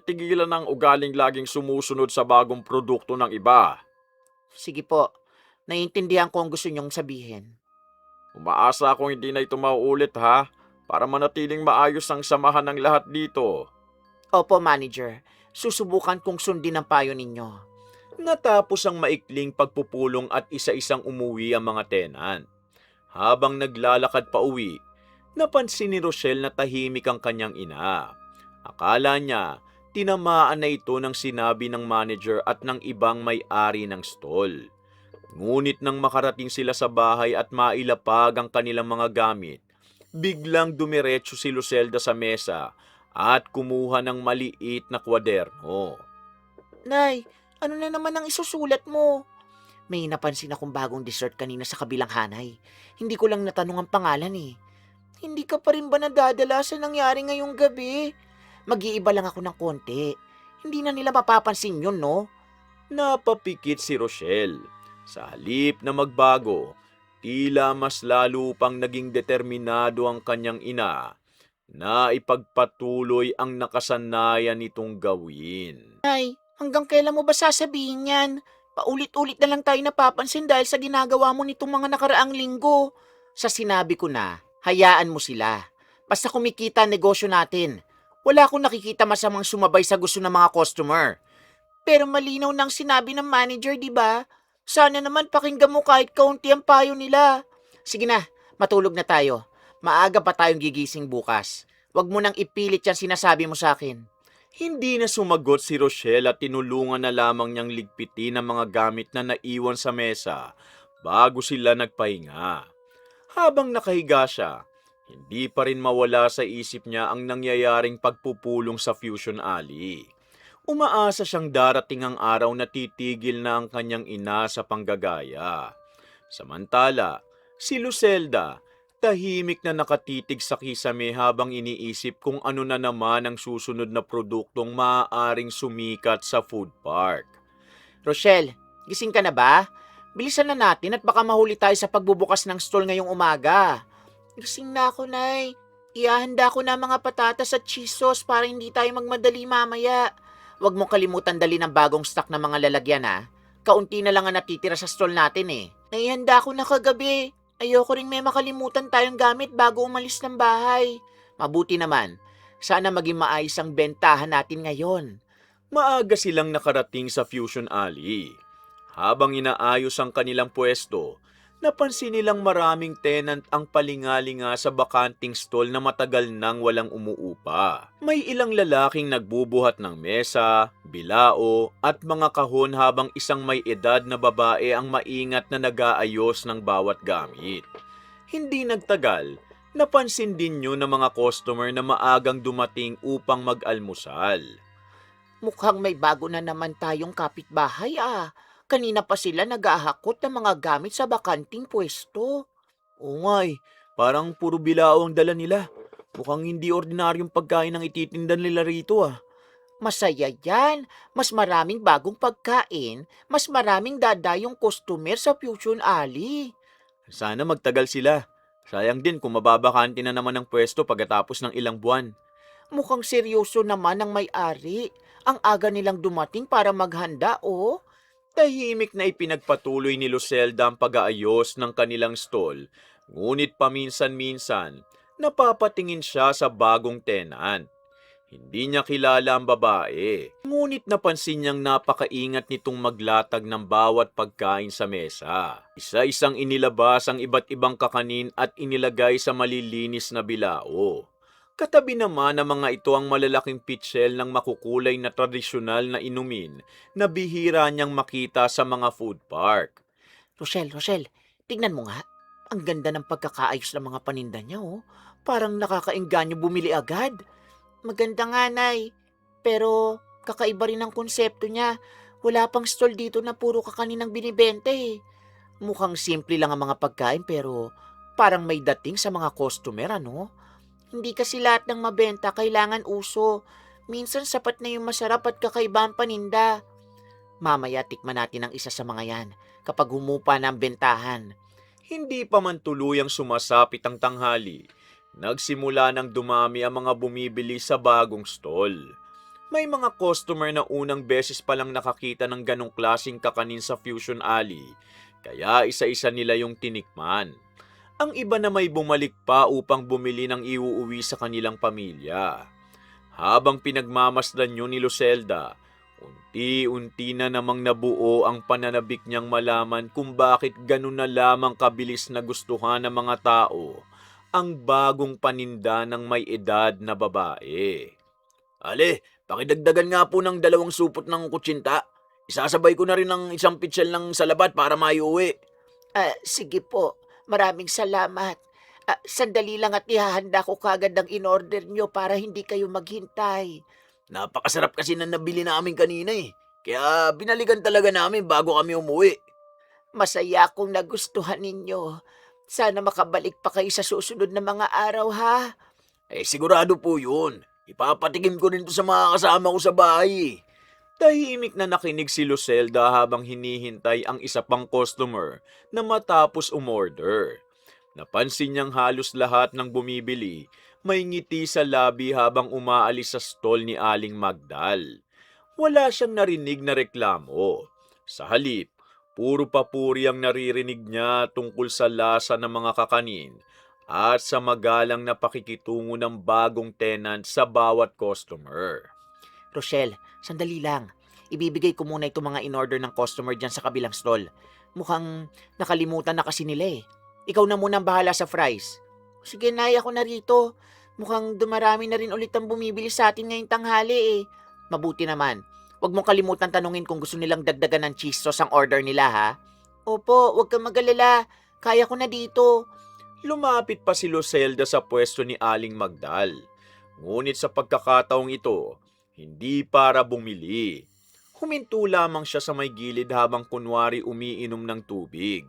tigilan ang ugaling laging sumusunod sa bagong produkto ng iba. Sige po, naiintindihan ko ang gusto niyong sabihin. Umaasa akong hindi na ito mauulit ha, para manatiling maayos ang samahan ng lahat dito. Opo, manager. Susubukan kong sundin ang payo ninyo. Natapos ang maikling pagpupulong at isa-isang umuwi ang mga tenant. Habang naglalakad pa uwi, napansin ni Rochelle na tahimik ang kanyang ina. Akala niya, tinamaan na ito ng sinabi ng manager at ng ibang may-ari ng stall. Ngunit nang makarating sila sa bahay at mailapag ang kanilang mga gamit, biglang dumiretso si Lucelda sa mesa at kumuha ng maliit na kwaderno. Nay, ano na naman ang isusulat mo? May napansin akong bagong dessert kanina sa kabilang hanay. Hindi ko lang natanong ang pangalan Hindi ka pa rin ba nadadala sa nangyari ngayong gabi? Mag-iiba lang ako ng konti. Hindi na nila mapapansin yun, no? Napapikit si Rochelle. Sa halip na magbago, tila mas lalo pang naging determinado ang kanyang ina na ipagpatuloy ang nakasanayan nitong gawin. Nay, hanggang kailan mo ba sasabihin yan? Paulit-ulit na lang tayo napapansin dahil sa ginagawa mo nitong mga nakaraang linggo. Sa sinabi ko na, hayaan mo sila. Basta kumikita ang negosyo natin. Wala akong nakikita masamang sumabay sa gusto ng mga customer. Pero malinaw nang sinabi ng manager, di ba? Sana naman pakinggan mo kahit kaunti ang payo nila. Sige na, matulog na tayo. Maaga pa tayong gigising bukas. Huwag mo nang ipilit yan sinasabi mo sa akin. Hindi na sumagot si Rochelle at tinulungan na lamang niyang ligpitin ang mga gamit na naiwan sa mesa bago sila nagpahinga. Habang nakahiga siya, hindi pa rin mawala sa isip niya ang nangyayaring pagpupulong sa Fusion Alley. Umaasa siyang darating ang araw na titigil na ang kanyang ina sa panggagaya. Samantala, si Lucelda, tahimik na nakatitig sa kisame habang iniisip kung ano na naman ang susunod na produktong maaaring sumikat sa food park. Rochelle, gising ka na ba? Bilisan na natin at baka mahuli tayo sa pagbubukas ng stall ngayong umaga. Gising na ako, Nay. Ihahanda ko na mga patatas at cheese sauce para hindi tayo magmadali mamaya. Huwag mong kalimutan dali ng bagong stock na mga lalagyan Kaunti na lang ang natitira sa stall natin Naihanda ko na kagabi. Ayoko rin may makalimutan tayong gamit bago umalis ng bahay. Mabuti naman. Sana maging maayos ang bentahan natin ngayon. Maaga silang nakarating sa Fusion Alley. Habang inaayos ang kanilang pwesto, napansin nilang maraming tenant ang palingalinga sa bakanting stall na matagal nang walang umuupa. May ilang lalaking nagbubuhat ng mesa, bilao at mga kahon habang isang may edad na babae ang maingat na nag-aayos ng bawat gamit. Hindi nagtagal, napansin din niyo ng mga customer na maagang dumating upang mag-almusal. Mukhang may bago na naman tayong kapitbahay ah. Kanina pa sila naghahakot ng mga gamit sa bakanting pwesto. Oo nga eh, parang puro bilao ang dala nila. Mukhang hindi ordinaryong pagkain ang ititinda nila rito ah. Masaya yan. Mas maraming bagong pagkain, mas maraming dadayong customer sa Fusion Alley. Sana magtagal sila. Sayang din kung mababakante na naman ang pwesto pagkatapos ng ilang buwan. Mukhang seryoso naman ang may-ari. Ang aga nilang dumating para maghanda, oh. Tahimik na ipinagpatuloy ni Lucelda ang pag-aayos ng kanilang stall, ngunit paminsan-minsan, napapatingin siya sa bagong tenant. Hindi niya kilala ang babae, ngunit napansin niyang napakaingat nitong maglatag ng bawat pagkain sa mesa. Isa-isang inilabas ang iba't ibang kakanin at inilagay sa malilinis na bilao. Katabi naman ng mga ito ang malalaking pitchel ng makukulay na tradisyonal na inumin na bihira niyang makita sa mga food park. Rochelle, tignan mo nga. Ang ganda ng pagkakaayos ng mga paninda niya, oh. Parang nakakaengganyo bumili agad. Maganda nga, Nay. Pero kakaiba rin ang konsepto niya. Wala pang stall dito na puro kakaninang binibenta eh. Mukhang simple lang ang mga pagkain pero parang may dating sa mga customer, ano? Hindi kasi lahat ng mabenta kailangan uso. Minsan sapat na yung masarap at kakaiba ang paninda. Mamaya tikman natin ang isa sa mga yan kapag humupa na ang bentahan. Hindi pa man tuluyang sumasapit ang tanghali, nagsimula nang dumami ang mga bumibili sa bagong stall. May mga customer na unang beses palang nakakita ng ganong klaseng kakanin sa Fusion Alley, kaya isa-isa nila yung tinikman. Ang iba na may bumalik pa upang bumili ng iuuwi sa kanilang pamilya. Habang pinagmamasdan yun ni Lucelda, unti-unti na namang nabuo ang pananabik niyang malaman kung bakit ganun na lamang kabilis na gustuhan ng mga tao ang bagong paninda ng may edad na babae. Ale, pakidagdagan nga po ng 2 supot ng kutsinta. Isasabay ko na rin ng isang pitsel ng salabat para maiuwi. Sige po. Maraming salamat. Sandali lang at ihahanda ko kagad ang in-order nyo para hindi kayo maghintay. Napakasarap kasi na nabili namin kanina eh. Kaya binalikan talaga namin bago kami umuwi. Masaya akong nagustuhan ninyo. Sana makabalik pa kayo sa susunod na mga araw, ha? Sigurado po yun. Ipapatikim ko rin to sa mga kasama ko sa bahay. Tahimik na nakinig si Lucelda habang hinihintay ang isa pang customer na matapos umorder. Napansin niyang halos lahat ng bumibili may ngiti sa labi habang umaalis sa stall ni Aling Magdal. Wala siyang narinig na reklamo. Sa halip, puro papuri ang naririnig niya tungkol sa lasa ng mga kakanin at sa magalang na pakikitungo ng bagong tenant sa bawat customer. Rochelle, sandali lang. Ibibigay ko muna itong mga in-order ng customer dyan sa kabilang stall. Mukhang nakalimutan na kasi nila eh. Ikaw na muna ang bahala sa fries. Sige, Nay, ako na rito. Mukhang dumarami na rin ulit ang bumibili sa atin ngayong tanghali eh. Mabuti naman. Huwag mong kalimutan tanungin kung gusto nilang dagdagan ng cheese sauce ang order nila, ha? Opo, huwag kang mag-alala. Kaya ko na dito. Lumapit pa si Lucelda sa pwesto ni Aling Magdal. Ngunit sa pagkakataong ito, hindi para bumili. Huminto lamang siya sa may gilid habang kunwari umiinom ng tubig.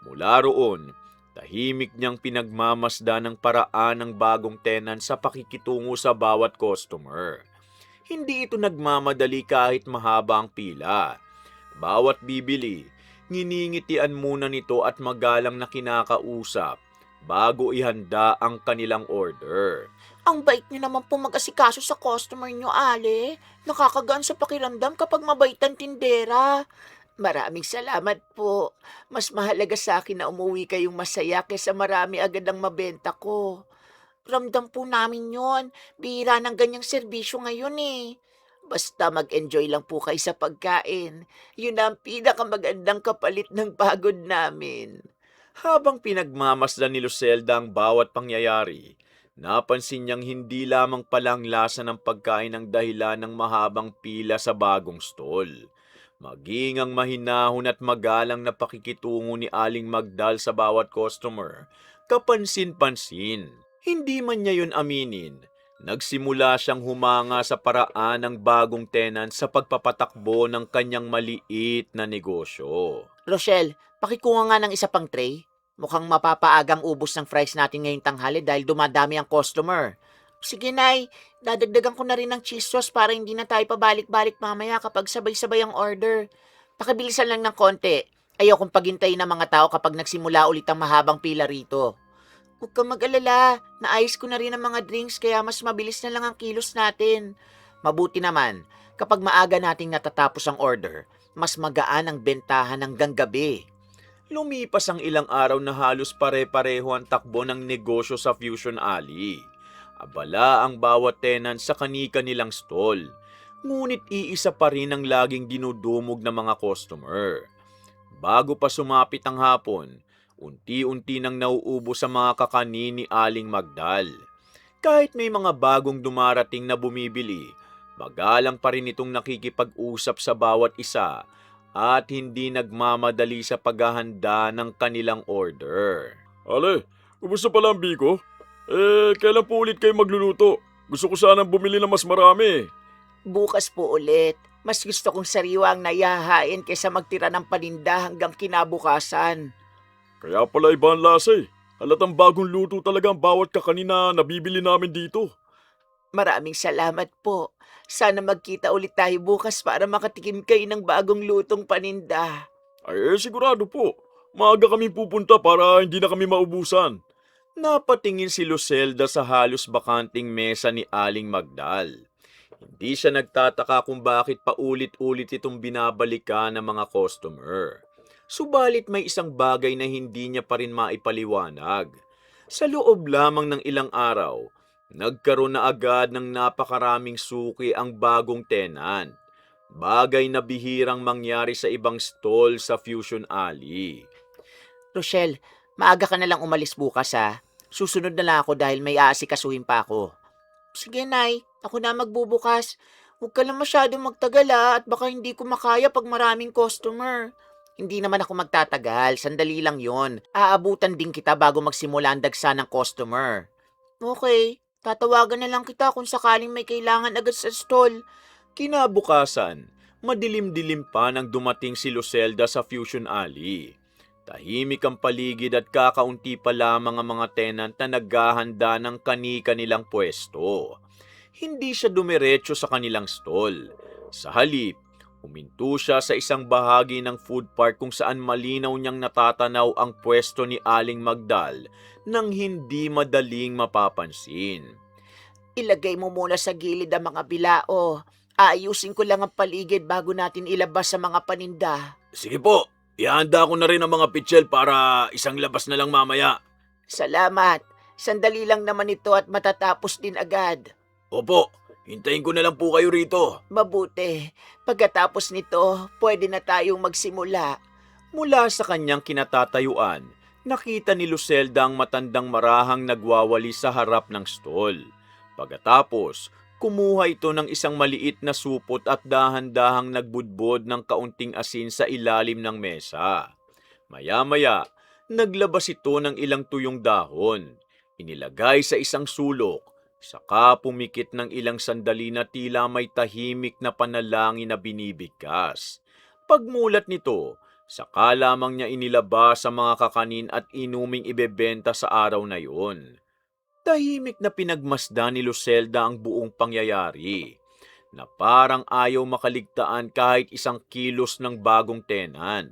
Mula roon, tahimik niyang pinagmamasdan ng paraan ng bagong tenant sa pakikitungo sa bawat customer. Hindi ito nagmamadali kahit mahaba ang pila. Bawat bibili, nginingitian muna nito at magalang na kinakausap bago ihanda ang kanilang order. Ang bait niyo naman po mag-asikaso sa customer niyo, Ale. Nakakagaan sa pakiramdam kapag mabait ang tindera. Maraming salamat po. Mas mahalaga sa akin na umuwi kayong masaya kaysa marami agad ang mabenta ko. Ramdam po namin yon. Bihira ng ganyang serbisyo ngayon eh. Basta mag-enjoy lang po kayo sa pagkain. Yun ang pinakamagandang kapalit ng pagod namin. Habang pinagmamasdan ni Lucelda ang bawat pangyayari, napansin niyang hindi lamang palang lasa ng pagkain ang dahilan ng mahabang pila sa bagong stall. Maging ang mahinahon at magalang na pakikitungo ni Aling Magdal sa bawat customer, kapansin-pansin. Hindi man niya yun aminin, nagsimula siyang humanga sa paraan ng bagong tenant sa pagpapatakbo ng kanyang maliit na negosyo. Rochelle, pakikuha nga ng isa pang tray. Mukhang mapapaagang ubos ng fries natin ngayong tanghali dahil dumadami ang customer. Sige, Nay. Dadagdagan ko na rin ng cheese sauce para hindi na tayo pabalik-balik mamaya kapag sabay-sabay ang order. Pakibilisan lang ng konti. Ayokong paghintayin ng mga tao kapag nagsimula ulit ang mahabang pila rito. Huwag kang mag-alala. Naayos ko na rin ang mga drinks kaya mas mabilis na lang ang kilos natin. Mabuti naman, kapag maaga nating natatapos ang order, mas magaan ang bentahan hanggang gabi. Lumipas ang ilang araw na halos pare-pareho ang takbo ng negosyo sa Fusion Alley. Abala ang bawat tenant sa kani-kanilang stall. Ngunit iisa pa rin ang laging dinudumog ng mga customer. Bago pa sumapit ang hapon, unti-unti nang nauubos sa mga kakanin ni Aling Magdal. Kahit may mga bagong dumarating na bumibili, magalang pa rin itong nakikipag-usap sa bawat isa at hindi nagmamadali sa paghahanda ng kanilang order. Ale, kumusta pala ang biko? Kailan po ulit kayo magluluto? Gusto ko sanang bumili ng mas marami. Bukas po ulit. Mas gusto kong sariwa ang nayahain kaysa magtira ng paninda hanggang kinabukasan. Kaya pala iba ang lasa eh. Halatang bagong luto talaga ang bawat kakanin na nabibili namin dito. Maraming salamat po. Sana magkita ulit tayo bukas para makatikim kayo ng bagong lutong paninda. Sigurado po. Maaga kami pupunta para hindi na kami maubusan. Napatingin si Lucelda sa halos bakanting mesa ni Aling Magdal. Hindi siya nagtataka kung bakit paulit-ulit itong binabalikan ng mga customer. Subalit may isang bagay na hindi niya pa rin maipaliwanag. Sa loob lamang ng ilang araw, nagkaroon na agad ng napakaraming suki ang bagong tenant. Bagay na bihirang mangyari sa ibang stall sa Fusion Alley. Rochelle, maaga ka na lang umalis bukas ha. Susunod na lang ako dahil may aasikasuhin pa ako. Sige, Nay. Ako na magbubukas. Huwag ka lang masyadong magtagal at baka hindi ko makaya pag maraming customer. Hindi naman ako magtatagal. Sandali lang yon. Aabutan din kita bago magsimula ang dagsa ng customer. Okay. Tatawagan na lang kita kung sakaling may kailangan agad sa stall. Kinabukasan, madilim-dilim pa nang dumating si Lucelda sa Fusion Alley. Tahimik ang paligid at kakaunti pa lamang ang mga tenant na naghahanda ng kani-kanilang pwesto. Hindi siya dumiretso sa kanilang stall. Sa halip, huminto siya sa isang bahagi ng food park kung saan malinaw niyang natatanaw ang pwesto ni Aling Magdal nang hindi madaling mapapansin. Ilagay mo muna sa gilid ang mga bilao. Aayusin ko lang ang paligid bago natin ilabas sa mga paninda. Sige po, ihanda ko na rin ang mga pitchel para isang labas na lang mamaya. Salamat. Sandali lang naman ito at matatapos din agad. Opo, hintayin ko na lang po kayo rito. Mabuti. Pagkatapos nito, pwede na tayong magsimula. Mula sa kanyang kinatatayuan, nakita ni Lucelda ang matandang marahang nagwawali sa harap ng stall. Pagkatapos, kumuha ito ng isang maliit na supot at dahan-dahang nagbudbod ng kaunting asin sa ilalim ng mesa. Maya-maya, naglabas ito ng ilang tuyong dahon. Inilagay sa isang sulok. Saka pumikit ng ilang sandali na tila may tahimik na panalangin na binibigkas. Pagmulat nito, saka lamang niya inilabas sa mga kakanin at inuming ibebenta sa araw na yun. Tahimik na pinagmasdan ni Lucelda ang buong pangyayari, na parang ayaw makaligtaan kahit isang kilos ng bagong tenant.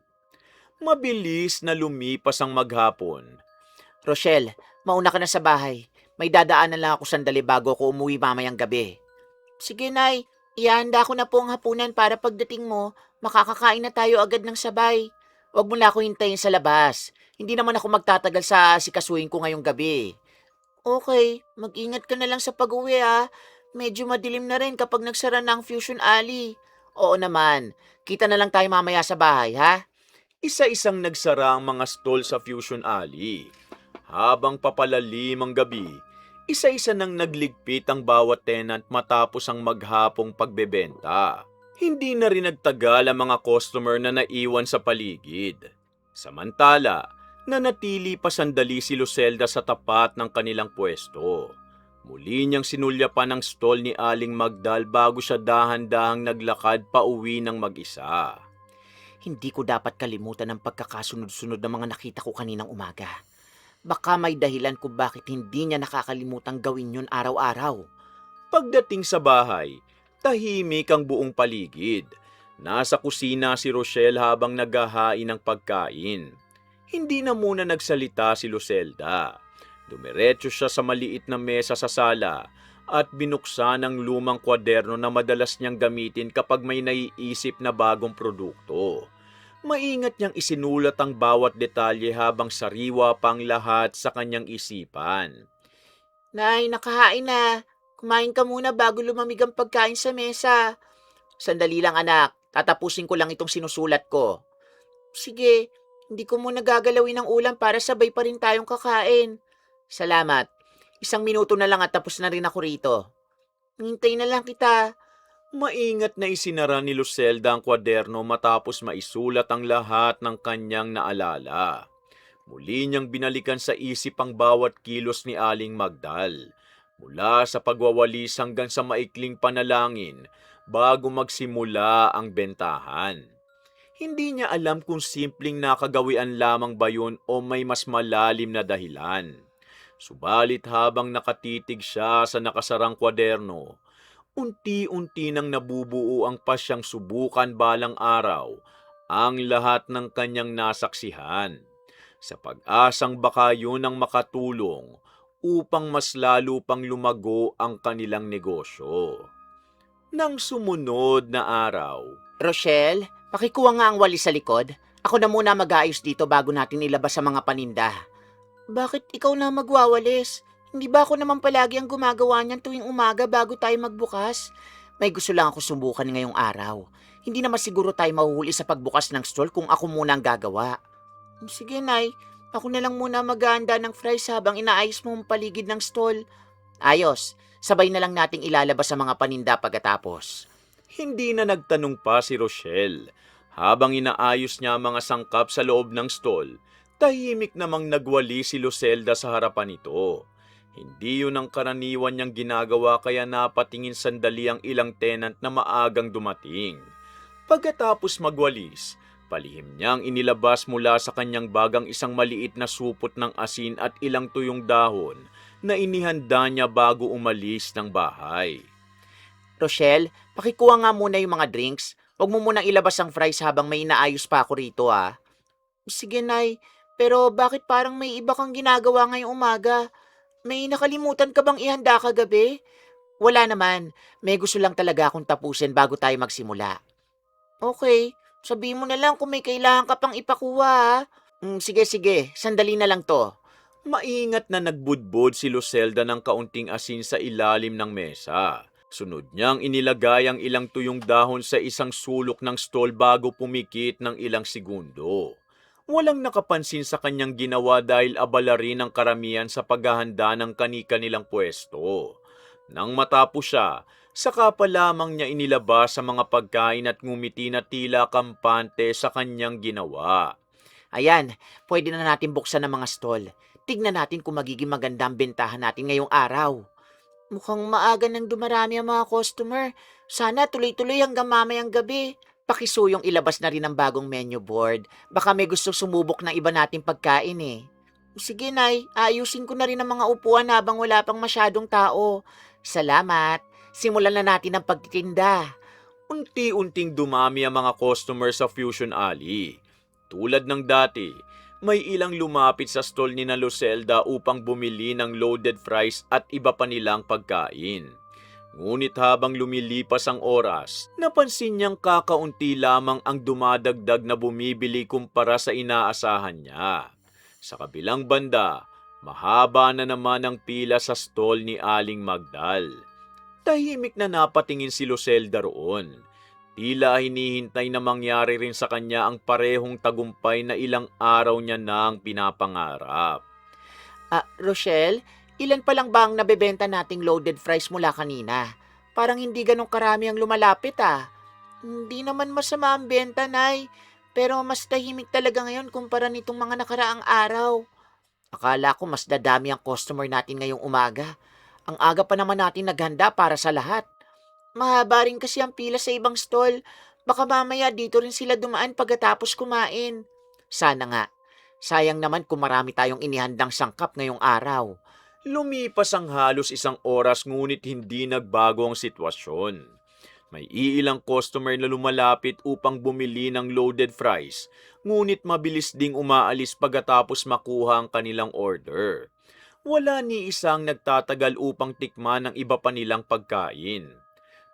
Mabilis na lumipas ang maghapon. Rochelle, mauna ka na sa bahay. May dadaanan lang ako sandali bago ako umuwi mamayang gabi. Sige, Nay. Ihanda ko na po ang hapunan para pagdating mo, makakakain na tayo agad ng sabay. Huwag mo na ako hintayin sa labas. Hindi naman ako magtatagal sa sikasuhin ko ngayong gabi. Okay, mag-ingat ka na lang sa pag-uwi Medyo madilim na rin kapag nagsara na ang Fusion Alley. Oo naman, kita na lang tayo mamaya sa bahay, ha? Isa-isang nagsara ang mga stall sa Fusion Alley. Habang papalalim ang gabi, isa-isa nang nagligpit ang bawat tenant matapos ang maghapong pagbebenta. Hindi na rin nagtagal ang mga customer na naiwan sa paligid. Samantala, Nanatili pa sandali si Lucelda sa tapat ng kanilang pwesto. Muli niyang sinulyapan ang stall ni Aling Magdal bago siya dahan-dahang naglakad pa uwi ng mag-isa. Hindi ko dapat kalimutan ang pagkakasunod-sunod ng mga nakita ko kaninang umaga. Baka may dahilan kung bakit hindi niya nakakalimutang gawin yun araw-araw. Pagdating sa bahay, tahimik ang buong paligid. Nasa kusina si Rochelle habang naghahain ng pagkain. Hindi na muna nagsalita si Lucelda. Dumiretso siya sa maliit na mesa sa sala at binuksan ang lumang kwaderno na madalas niyang gamitin kapag may naiisip na bagong produkto. Maingat niyang isinulat ang bawat detalye habang sariwa pang lahat sa kanyang isipan. Nay, nakahain na. Kumain ka muna bago lumamig ang pagkain sa mesa. Sandali lang anak, tatapusin ko lang itong sinusulat ko. Sige, hindi ko muna gagalawin ang ulam para sabay pa rin tayong kakain. Salamat. 1 minuto na lang at tapos na rin ako rito. Hintay na lang kita. Maingat na isinara ni Lucelda ang kwaderno matapos maisulat ang lahat ng kanyang naalala. Muli niyang binalikan sa isip ang bawat kilos ni Aling Magdal, mula sa pagwawalis hanggang sa maikling panalangin bago magsimula ang bentahan. Hindi niya alam kung simpleng nakagawian lamang ba yun o may mas malalim na dahilan. Subalit habang nakatitig siya sa nakasarang kwaderno, unti-unti nang nabubuo ang pasyang subukan balang araw ang lahat ng kanyang nasaksihan, sa pag-asang baka yun ang makatulong upang mas lalo pang lumago ang kanilang negosyo. Nang sumunod na araw, Rochelle, pakikuha nga ang walis sa likod. Ako na muna mag-aayos dito bago natin ilabas sa mga paninda. Bakit ikaw na magwawalis? Hindi ba ako naman palagi ang gumagawa niyan tuwing umaga bago tayo magbukas? May gusto lang ako subukan ngayong araw. Hindi naman siguro tayo mahuhuli sa pagbukas ng stall kung ako muna ang gagawa. Sige, Nay. Ako na lang muna maghahanda ng fries habang inaayos mo ang paligid ng stall. Ayos. Sabay na lang nating ilalabas sa mga paninda pagkatapos. hindi na nagtanong pa si Rochelle. Habang inaayos niya ang mga sangkap sa loob ng stall, tahimik namang nagwali si Lucelda sa harapan nito. Hindi yun ang karaniwan niyang ginagawa kaya napatingin sandali ang ilang tenant na maagang dumating. Pagkatapos magwalis, palihim niyang inilabas mula sa kanyang bagang isang maliit na supot ng asin at ilang tuyong dahon na inihanda niya bago umalis ng bahay. Rochelle, pakikuha nga muna yung mga drinks. Huwag mo munang ilabas ang fries habang may inaayos pa ako rito ah. Sige, Nay. Pero bakit parang may iba kang ginagawa ngayong umaga? May nakalimutan ka bang ihanda kagabi? Wala naman. May gusto lang talaga akong tapusin bago tayo magsimula. Okay. Sabihin mo na lang kung may kailangan ka pang ipakuha ha. Sige. Sandali na lang to. Maingat na nagbudbod si Lucelda ng kaunting asin sa ilalim ng mesa. Sunod niyang inilagay ang ilang tuyong dahon sa isang sulok ng stall bago pumikit ng ilang segundo. Walang nakapansin sa kanyang ginawa dahil abala rin ang karamihan sa paghahanda ng kani-kanilang pwesto. Nang matapos siya, saka pa lamang niya inilabas sa mga pagkain at ngumiti na tila kampante sa kanyang ginawa. Ayan, pwede na natin buksan ang mga stall. Tignan natin kung magiging maganda ang bentahan natin ngayong araw. Mukhang maaga nang dumarami ang mga customer. Sana tuloy-tuloy hanggang mamayang gabi. Pakisuyong ilabas na rin ang bagong menu board. Baka may gusto sumubok ng iba nating pagkain eh. Sige, Nay. Ayusin ko na rin ang mga upuan habang wala pang masyadong tao. Salamat. Simulan na natin ang pagtitinda. Unti-unting dumami ang mga customer sa Fusion Alley. Tulad ng dati, may ilang lumapit sa stall ni na Lucelda upang bumili ng loaded fries at iba pa nilang pagkain. Ngunit habang lumilipas ang oras, napansin niyang kakaunti lamang ang dumadagdag na bumibili kumpara sa inaasahan niya. Sa kabilang banda, mahaba na naman ang pila sa stall ni Aling Magdal. Tahimik na napatingin si Lucelda roon. Tila hinihintay na mangyari rin sa kanya ang parehong tagumpay na ilang araw niya nang pinapangarap. Rochelle, ilan pa lang ba ang nabebenta nating loaded fries mula kanina? Parang hindi ganong karami ang lumalapit ah. Hindi naman masama ang benta, Nay. Pero mas tahimik talaga ngayon kumpara nitong mga nakaraang araw. Akala ko mas dadami ang customer natin ngayong umaga. Ang aga pa naman natin naghanda para sa lahat. Mahaba rin kasi ang pila sa ibang stall. Baka mamaya dito rin sila dumaan pagkatapos kumain. Sana nga. Sayang naman kung marami tayong inihandang sangkap ngayong araw. Lumipas ang halos isang oras ngunit hindi nagbago ang sitwasyon. May iilang customer na lumalapit upang bumili ng loaded fries, ngunit mabilis ding umaalis pagkatapos makuha ang kanilang order. Wala ni isang nagtatagal upang tikman ng iba pa nilang pagkain.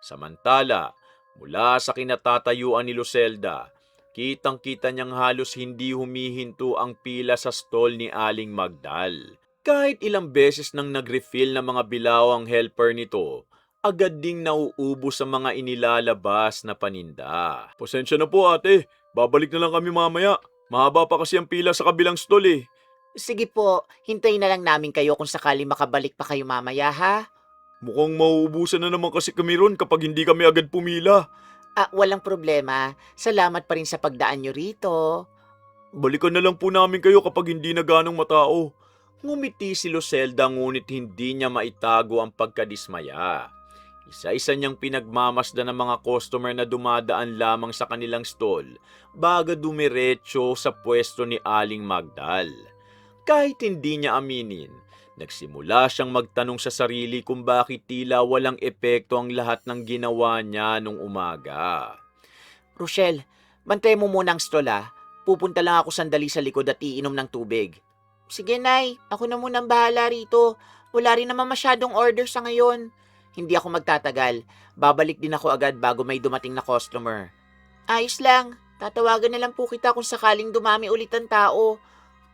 Samantala, mula sa kinatatayuan ni Lucelda, kitang-kita niyang halos hindi humihinto ang pila sa stall ni Aling Magdal. Kahit ilang beses nang nag-refill ng mga bilawang helper nito, agad ding nauubos sa mga inilalabas na paninda. Pasensya na po ate, babalik na lang kami mamaya. Mahaba pa kasi ang pila sa kabilang stall eh. Sige po, hintayin na lang namin kayo kung sakali makabalik pa kayo mamaya ha. Mukhang mauubusan na naman kasi kami ron kapag hindi kami agad pumila. Walang problema. Salamat pa rin sa pagdaan nyo rito. Balikan na lang po namin kayo kapag hindi na ganong matao. Ngumiti si Lucelda ngunit hindi niya maitago ang pagkadismaya. Isa-isa niyang pinagmamasdan ng mga customer na dumadaan lamang sa kanilang stall bago dumiretso sa pwesto ni Aling Magdal. Kahit hindi niya aminin, nagsimula siyang magtanong sa sarili kung bakit tila walang epekto ang lahat ng ginawa niya nung umaga. Rochelle, bantay mo muna ang stall ha. Pupunta lang ako sandali sa likod at iinom ng tubig. Sige, Nay. Ako na munang bahala rito. Wala rin naman masyadong order sa ngayon. Hindi ako magtatagal. Babalik din ako agad bago may dumating na customer. Ayos lang. Tatawagan na lang po kita kung sakaling dumami ulit ang tao.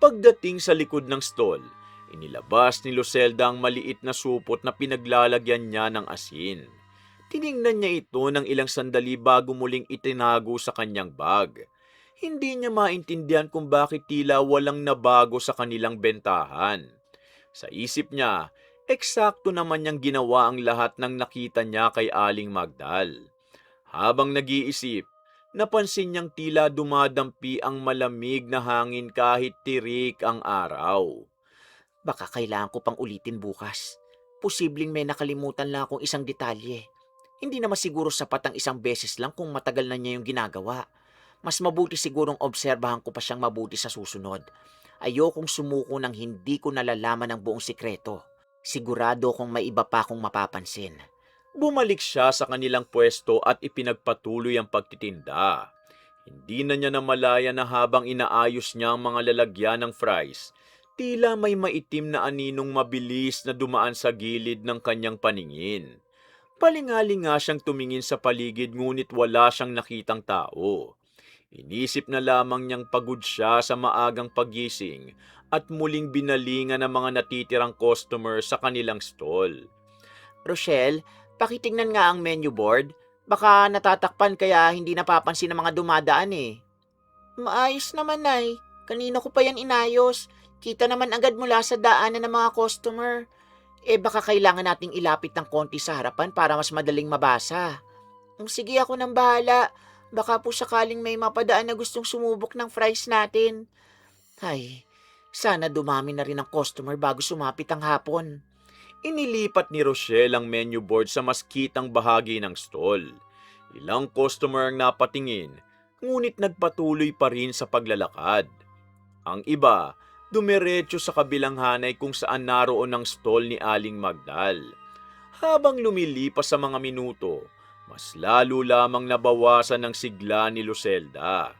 Pagdating sa likod ng stall, inilabas ni Lucelda ang maliit na supot na pinaglalagyan niya ng asin. Tiningnan niya ito ng ilang sandali bago muling itinago sa kanyang bag. Hindi niya maintindihan kung bakit tila walang nabago sa kanilang bentahan. Sa isip niya, eksakto naman niyang ginawa ang lahat ng nakita niya kay Aling Magdal. Habang nag-iisip, napansin niyang tila dumadampi ang malamig na hangin kahit tirik ang araw. Baka kailangan ko pang ulitin bukas. Posibleng may nakalimutan lang akong isang detalye. Hindi naman siguro sapat ang isang beses lang kung matagal na niya yung ginagawa. Mas mabuti sigurong obserbahan ko pa siyang mabuti sa susunod. Ayokong sumuko nang hindi ko nalalaman ang buong sikreto. Sigurado kong may iba pa akong mapapansin. Bumalik siya sa kanilang pwesto at ipinagpatuloy ang pagtitinda. Hindi na niya namalaya na habang inaayos niya ang mga lalagyan ng fries, tila may maitim na aninong mabilis na dumaan sa gilid ng kanyang paningin. Palingaling nga siyang tumingin sa paligid ngunit wala siyang nakitang tao. Inisip na lamang niyang pagod siya sa maagang pagising at muling binalingan ng mga natitirang customer sa kanilang stall. Rochelle, pakitingnan nga ang menu board. Baka natatakpan kaya hindi napapansin ng mga dumadaan eh. Maayos naman, Nay. Kanina ko pa yan inayos. Kita naman agad mula sa daanan ng mga customer. Baka kailangan nating ilapit ng konti sa harapan para mas madaling mabasa. Sige, ako nang bahala. Baka po sakaling may mapadaan na gustong sumubok ng fries natin. Ay, sana dumami na rin ang customer bago sumapit ang hapon. Inilipat ni Rochelle ang menu board sa mas kitang bahagi ng stall. Ilang customer ang napatingin, ngunit nagpatuloy pa rin sa paglalakad. Ang iba, dumiretso sa kabilang hanay kung saan naroon ang stall ni Aling Magdal. Habang lumilipas sa mga minuto, mas lalo lamang nabawasan ng sigla ni Lucelda.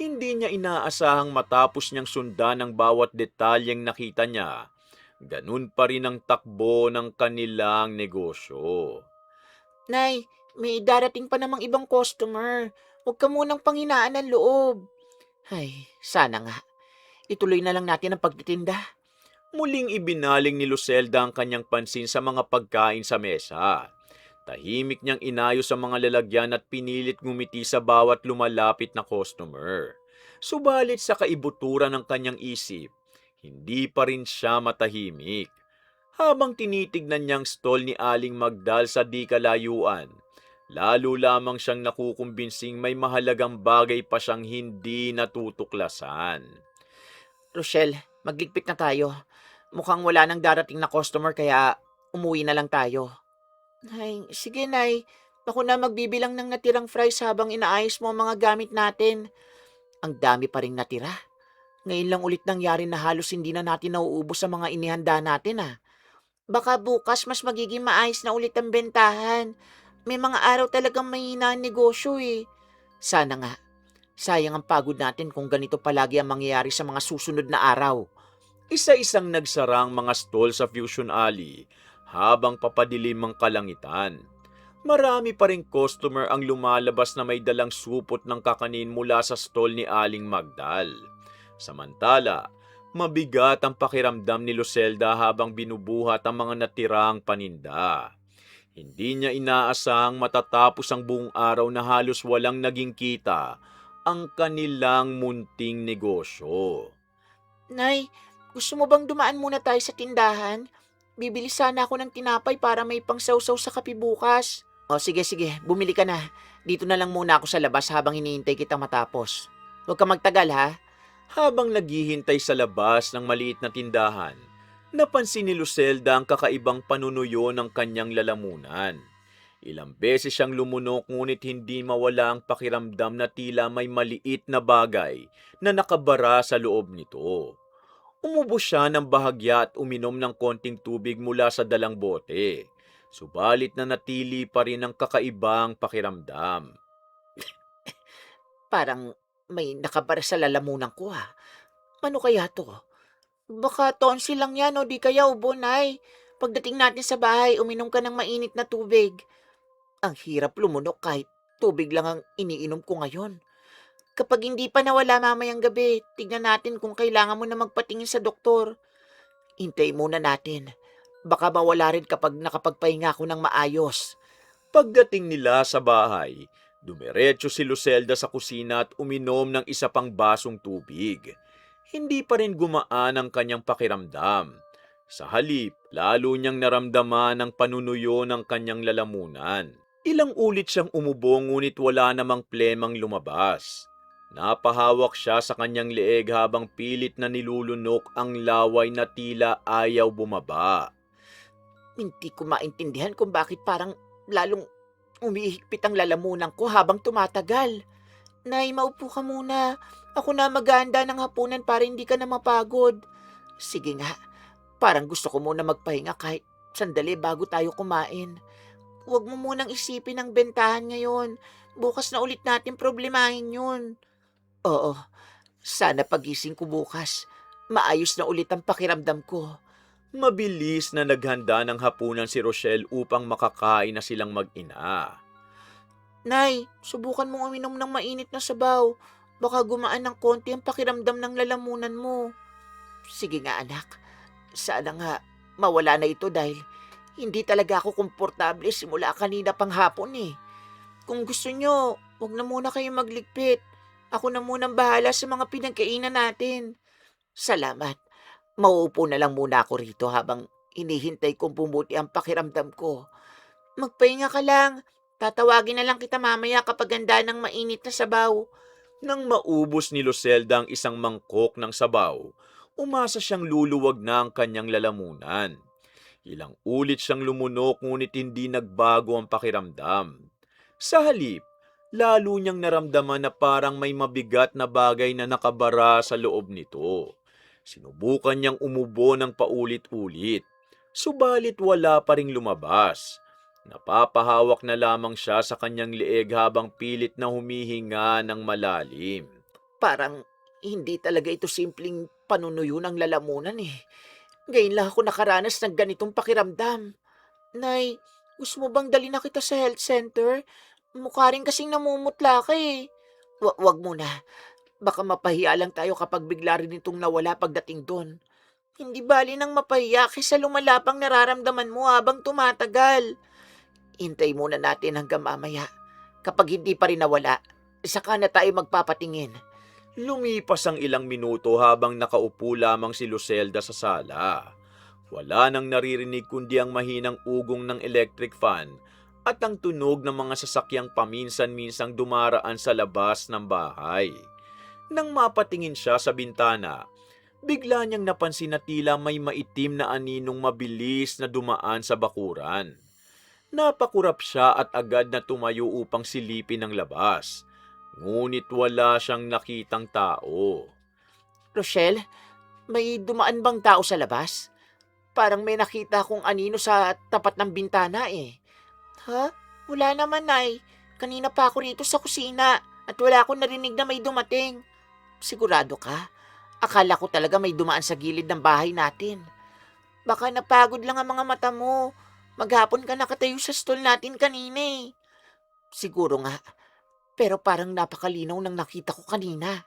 Hindi niya inaasahang matapos niyang sundan ang bawat detalyeng nakita niya, ganun pa rin ang takbo ng kanilang negosyo. Nay, may darating pa namang ibang customer. Huwag ka munang panghinaan ng loob. Ay, sana nga. Ituloy na lang natin ang pagtitinda. Muling ibinaling ni Lucelda ang kanyang pansin sa mga pagkain sa mesa. Tahimik niyang inayos ang mga lalagyan at pinilit ngumiti sa bawat lumalapit na customer. Subalit sa kaibuturan ng kanyang isip, hindi pa rin siya matahimik. Habang tinitignan niyang stall ni Aling Magdal sa di kalayuan, Lalo lamang siyang nakukumbinsing may mahalagang bagay pa siyang hindi natutuklasan. Rochelle, magligpit na tayo. Mukhang wala nang darating na customer kaya umuwi na lang tayo. Nay, sige Nay. Ako na magbibilang ng natirang fries habang inaayos mo ang mga gamit natin. Ang dami pa ring natira. Ngayon lang ulit nangyari na halos hindi na natin nauubos ang mga inihanda natin Baka bukas mas magiging maayos na ulit ang bentahan. May mga araw talagang mahina ang negosyo Sana nga. Sayang ang pagod natin kung ganito palagi ang mangyayari sa mga susunod na araw. Isa-isang nagsarang mga stall sa Fusion Alley habang papadilim ang kalangitan. Marami pa ring customer ang lumalabas na may dalang supot ng kakanin mula sa stall ni Aling Magdal. Samantala, mabigat ang pakiramdam ni Lucelda habang binubuhat ang mga natirang paninda. Hindi niya inaasahang matatapos ang buong araw na halos walang naging kita ang kanilang munting negosyo. Nay, gusto mo bang dumaan muna tayo sa tindahan? Bibili sana ako ng tinapay para may pangsawsaw sa kape bukas. O sige, bumili ka na. Dito na lang muna ako sa labas habang iniintay kita matapos. Huwag ka magtagal ha. Habang naghihintay sa labas ng maliit na tindahan, napansin ni Lucelda ang kakaibang panunuyo ng kanyang lalamunan. Ilang beses siyang lumunok ngunit hindi mawala ang pakiramdam na tila may maliit na bagay na nakabara sa loob nito. Umubos siya ng bahagya at uminom ng konting tubig mula sa dalang bote. Subalit na natili pa rin ang kakaibang pakiramdam. Parang may nakabara sa lalamunan ko Ano kaya to? Baka tonsil lang yan o di kaya ubo, Nay. Pagdating natin sa bahay, uminom ka ng mainit na tubig. Ang hirap lumunok kahit tubig lang ang iniinom ko ngayon. Kapag hindi pa nawala mamayang gabi, tignan natin kung kailangan mo na magpatingin sa doktor. Hintay muna natin. Baka mawala rin kapag nakapagpahinga ako ng maayos. Pagdating nila sa bahay, dumiretso si Lucelda sa kusina at uminom ng isa pang basong tubig. Hindi pa rin gumaan ang kanyang pakiramdam. Sa halip, lalo niyang naramdaman ang panunuyo ng kanyang lalamunan. Ilang ulit siyang umubo ngunit wala namang plemang lumabas. Napahawak siya sa kanyang leeg habang pilit na nilulunok ang laway na tila ayaw bumaba. Hindi ko maintindihan kung bakit parang lalong umihigpit ang lalamunan ko habang tumatagal. Nay, maupo ka muna. Ako na maghahanda ng hapunan para hindi ka na mapagod. Sige nga, parang gusto ko muna magpahinga kahit sandali bago tayo kumain. Huwag mo munang isipin ang bentahan ngayon. Bukas na ulit natin problemahin yun. Oo, sana pagising ko bukas, maayos na ulit ang pakiramdam ko. Mabilis na naghanda ng hapunan si Rochelle upang makakain na silang mag-ina. Nay, subukan mong uminom ng mainit na sabaw. Baka gumaan ng konti ang pakiramdam ng lalamunan mo. Sige nga anak, sana nga mawala na ito dahil hindi talaga ako komportable simula kanina pang hapon Kung gusto nyo, huwag na muna kayong magligpit. Ako na munang bahala sa mga pinagkainan natin. Salamat. Mauupo na lang muna ako rito habang hinihintay kong bumuti ang pakiramdam ko. Magpahinga ka lang. Tatawagin na lang kita mamaya kapag handa ng mainit na sabaw. Nang maubos ni Lucelda ang isang mangkok ng sabaw, umasa siyang luluwag na ang kanyang lalamunan. Ilang ulit siyang lumunok ngunit hindi nagbago ang pakiramdam. Sa halip, lalo niyang naramdaman na parang may mabigat na bagay na nakabara sa loob nito. Sinubukan niyang umubo ng paulit-ulit, subalit wala pa ring lumabas. Napapahawak na lamang siya sa kanyang leeg habang pilit na humihinga ng malalim. Parang hindi talaga ito simpleng panunuyo ng lalamunan Ngayon lang ako nakaranas ng ganitong pakiramdam. Nay, gusto mo bang dali na kita sa health center? Mukha rin kasing namumutla ka Wag muna. Baka mapahiya lang tayo kapag bigla rin itong nawala pagdating doon. Hindi bali nang mapahiya kaysa lumala pang nararamdaman mo habang tumatagal. Hintay muna natin hanggang mamaya. Kapag hindi pa rin nawala, saka na tayo magpapatingin. Lumipas ang ilang minuto habang nakaupo lamang si Lucelda sa sala. Wala nang naririnig kundi ang mahinang ugong ng electric fan at ang tunog ng mga sasakyang paminsan-minsang dumaraan sa labas ng bahay. Nang mapatingin siya sa bintana, bigla niyang napansin na tila may maitim na aninong mabilis na dumaan sa bakuran. Napakurap siya at agad na tumayo upang silipin ang labas. Ngunit wala siyang nakitang tao. Rochelle, may dumaan bang tao sa labas? Parang may nakita akong anino sa tapat ng bintana eh. Ha? Wala naman, Nay. Kanina pa ako rito sa kusina at wala akong narinig na may dumating. Sigurado ka? Akala ko talaga may dumaan sa gilid ng bahay natin. Baka napagod lang ang mga mata mo. Maghapon ka nakatayo sa stall natin kanina eh. Siguro nga. Pero parang napakalinaw ng nakita ko kanina.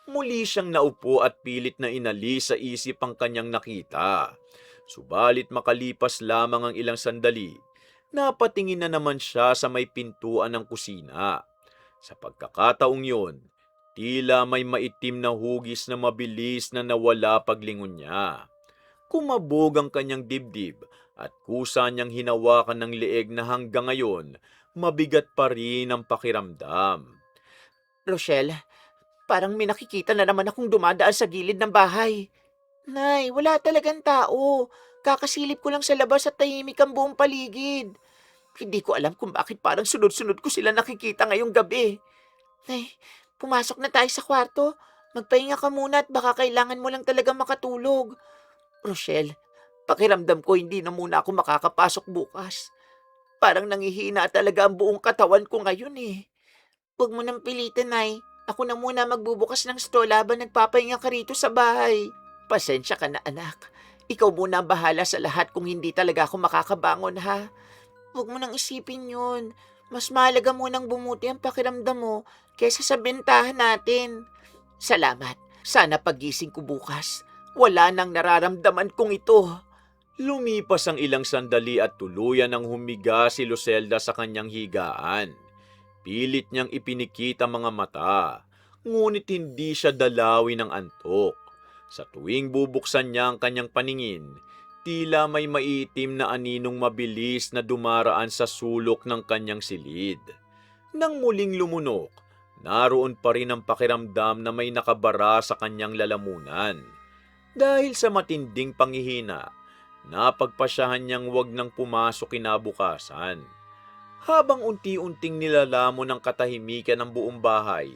Muli siyang naupo at pilit na inalis sa isip ang kanyang nakita. Subalit makalipas lamang ang ilang sandali, napatingin na naman siya sa may pintuan ng kusina. Sa pagkakataong yon, tila may maitim na hugis na mabilis na nawala paglingon niya. Kumabog ang kanyang dibdib at kusa niyang hinawakan ng leeg na hanggang ngayon, mabigat pa rin ang pakiramdam. Rochelle, parang may nakikita na naman akong dumadaan sa gilid ng bahay. Nay, wala talagang tao. Kakasilip ko lang sa labas at tahimik ang buong paligid. Hindi ko alam kung bakit parang sunod-sunod ko sila nakikita ngayong gabi. Nay, pumasok na tayo sa kwarto. Magpahinga ka muna at baka kailangan mo lang talaga makatulog. Rochelle, pakiramdam ko hindi na muna ako makakapasok bukas. Parang nangihina talaga ang buong katawan ko ngayon eh. Huwag mo nang pilitin, Nay. Ako na muna magbubukas ng stall habang nagpapahinga ka rito sa bahay. Pasensya ka na, anak. Ikaw muna ang bahala sa lahat kung hindi talaga ako makakabangon, ha? Huwag mo nang isipin yun. Mas mahalaga munang bumuti ang pakiramdam mo kaysa sa bentahan natin. Salamat. Sana pagising ko bukas, wala nang nararamdaman kong ito. Lumipas ang ilang sandali at tuluyan ng humiga si Lucelda sa kanyang higaan. Pilit niyang ipinikit ang mga mata, ngunit hindi siya dalawin ng antok. Sa tuwing bubuksan niya ang kanyang paningin, tila may maitim na aninong mabilis na dumaraan sa sulok ng kanyang silid. Nang muling lumunok, naroon pa rin ang pakiramdam na may nakabara sa kanyang lalamunan. Dahil sa matinding panghihina, napagpasyahan niyang wag nang pumasok kinabukasan. Habang unti-unting nilalamon ng katahimikan ng buong bahay,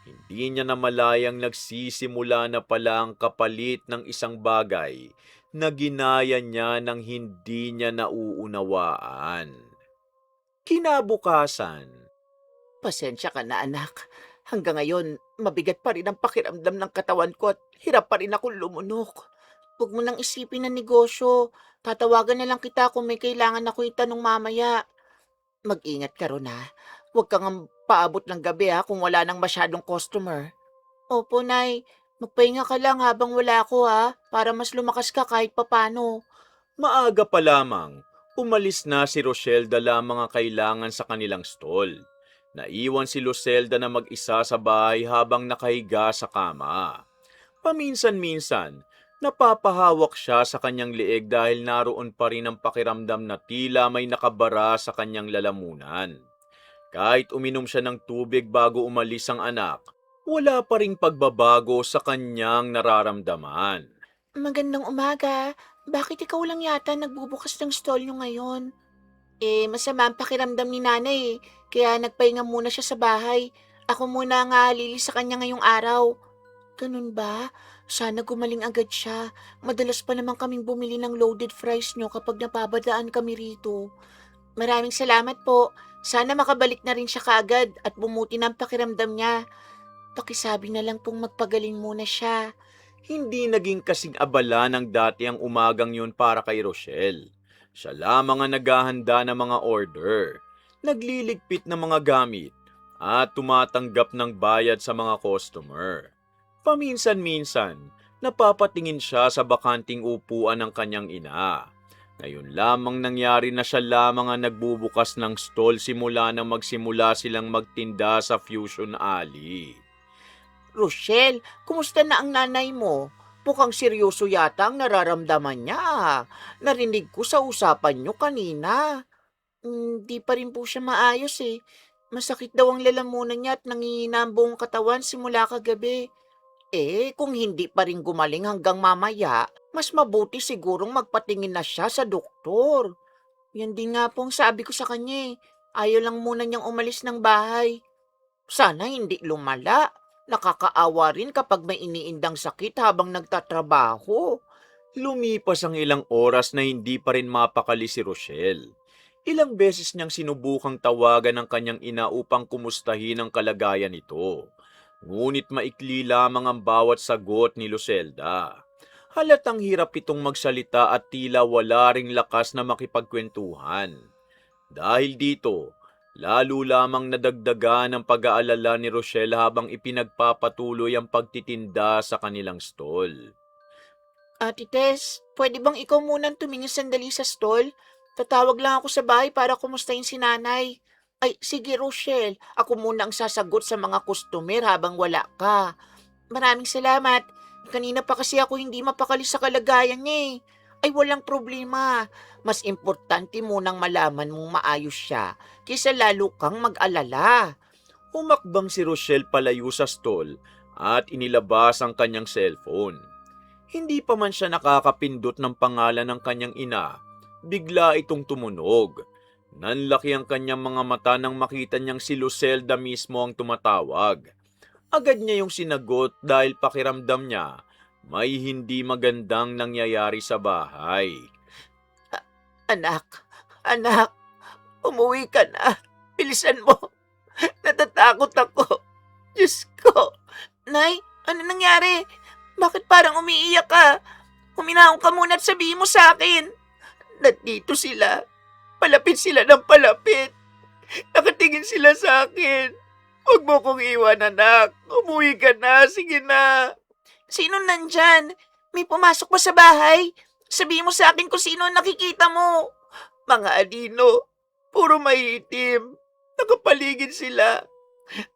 hindi niya namalayang nagsisimula na pala ang kapalit ng isang bagay na ginaya niya nang hindi niya nauunawaan. Kinabukasan, Pasensya ka na, anak. Hanggang ngayon, mabigat pa rin ang pakiramdam ng katawan ko at hirap pa rin akong lumunok. Huwag mo nang isipin ang negosyo. Tatawagan na lang kita kung may kailangan ako itanong mamaya. Mag-ingat ka ron, ha. Huwag kang paabot ng gabi, ha, kung wala nang masyadong customer. Opo, Nay. Magpahinga ka lang habang wala ako, ha, para mas lumakas ka kahit papano. maaga pa lamang, umalis na si Roselda lamang ang kailangan sa kanilang stall. Naiwan si Lucelda na mag-isa sa bahay habang nakahiga sa kama. Paminsan-minsan, napapahawak siya sa kanyang leeg dahil naroon pa rin ang pakiramdam na tila may nakabara sa kanyang lalamunan. Kahit uminom siya ng tubig bago umalis ang anak, wala pa ring pagbabago sa kanyang nararamdaman. Magandang umaga. Bakit ikaw lang yata nagbubukas ng stall nyo ngayon? Masama ang pakiramdam ni nanay eh. Kaya nagpahinga muna siya sa bahay. Ako muna ang aalili sa kanya ngayong araw. Ganun ba? Sana gumaling agad siya. Madalas pa naman kaming bumili ng loaded fries nyo kapag napabadaan kami rito. Maraming salamat po. Sana makabalik na rin siya kaagad at bumuti ng pakiramdam niya. Pakisabi na lang pong magpagaling muna siya. Hindi naging kasing abala ng dati ang umagang yun para kay Rochelle. Siya lamang ang naghahanda ng mga order, nagliligpit ng mga gamit, at tumatanggap ng bayad sa mga customer. Paminsan-minsan, napapatingin siya sa bakanting upuan ng kanyang ina. Ngayon lamang nangyari na siya lamang ang nagbubukas ng stall simula nang magsimula silang magtinda sa Fusion Alley. Rochelle, kumusta na ang nanay mo? Mukhang seryoso yata ang nararamdaman niya. Narinig ko sa usapan niyo kanina. Hindi pa rin po siya maayos eh. Masakit daw ang lalamunan niya at nangihina ang buong katawan simula kagabi. Kung hindi pa rin gumaling hanggang mamaya, mas mabuti sigurong magpatingin na siya sa doktor. Yan din nga pong sabi ko sa kanya eh. Ayaw lang muna niyang umalis ng bahay. Sana hindi lumala. Nakakaawa rin kapag may iniindang sakit habang nagtatrabaho. Lumipas ang ilang oras na hindi pa rin mapakali si Rochelle. Ilang beses niyang sinubukang tawagan ang kanyang ina upang kumustahin ang kalagayan nito. Ngunit maikli lamang ang bawat sagot ni Lucelda. Halatang hirap itong magsalita at tila wala ring lakas na makipagkwentuhan. Dahil dito, lalo lamang nadagdagan ang pag-aalala ni Rochelle habang ipinagpapatuloy ang pagtitinda sa kanilang stall. Ate Tess, pwede bang ikaw muna ang tumingin sandali sa stall? Tatawag lang ako sa bahay para kumustahin si nanay. Ay, sige Rochelle, ako muna ang sasagot sa mga customer habang wala ka. Maraming salamat. Kanina pa kasi ako hindi mapakali sa kalagayan niya eh. Ay, walang problema. Mas importante munang malaman mong maayos siya kaysa lalo kang mag-alala. Humakbang si Rochelle palayo sa stall at inilabas ang kanyang cellphone. Hindi pa man siya nakakapindot ng pangalan ng kanyang ina, bigla itong tumunog. Nanlaki ang kanyang mga mata nang makita niyang si Lucelda mismo ang tumatawag. Agad niya yung sinagot dahil pakiramdam niya may hindi magandang nangyayari sa bahay. Anak, anak, umuwi ka na. Bilisan mo. Natatakot ako. Diyos ko. Nay, ano nangyari? Bakit parang umiiyak ka? Huminahon ka muna at sabihin mo sa akin. Nandito sila. Palapit sila ng palapit. Nakatingin sila sa akin. Huwag mo kong iwan, anak. Umuwi ka na. Sige na. Sino nandyan? May pumasok ba sa bahay? Sabihin mo sa akin kung sino ang nakikita mo. Mga alino. Puro maiitim. Nakapaligid sila.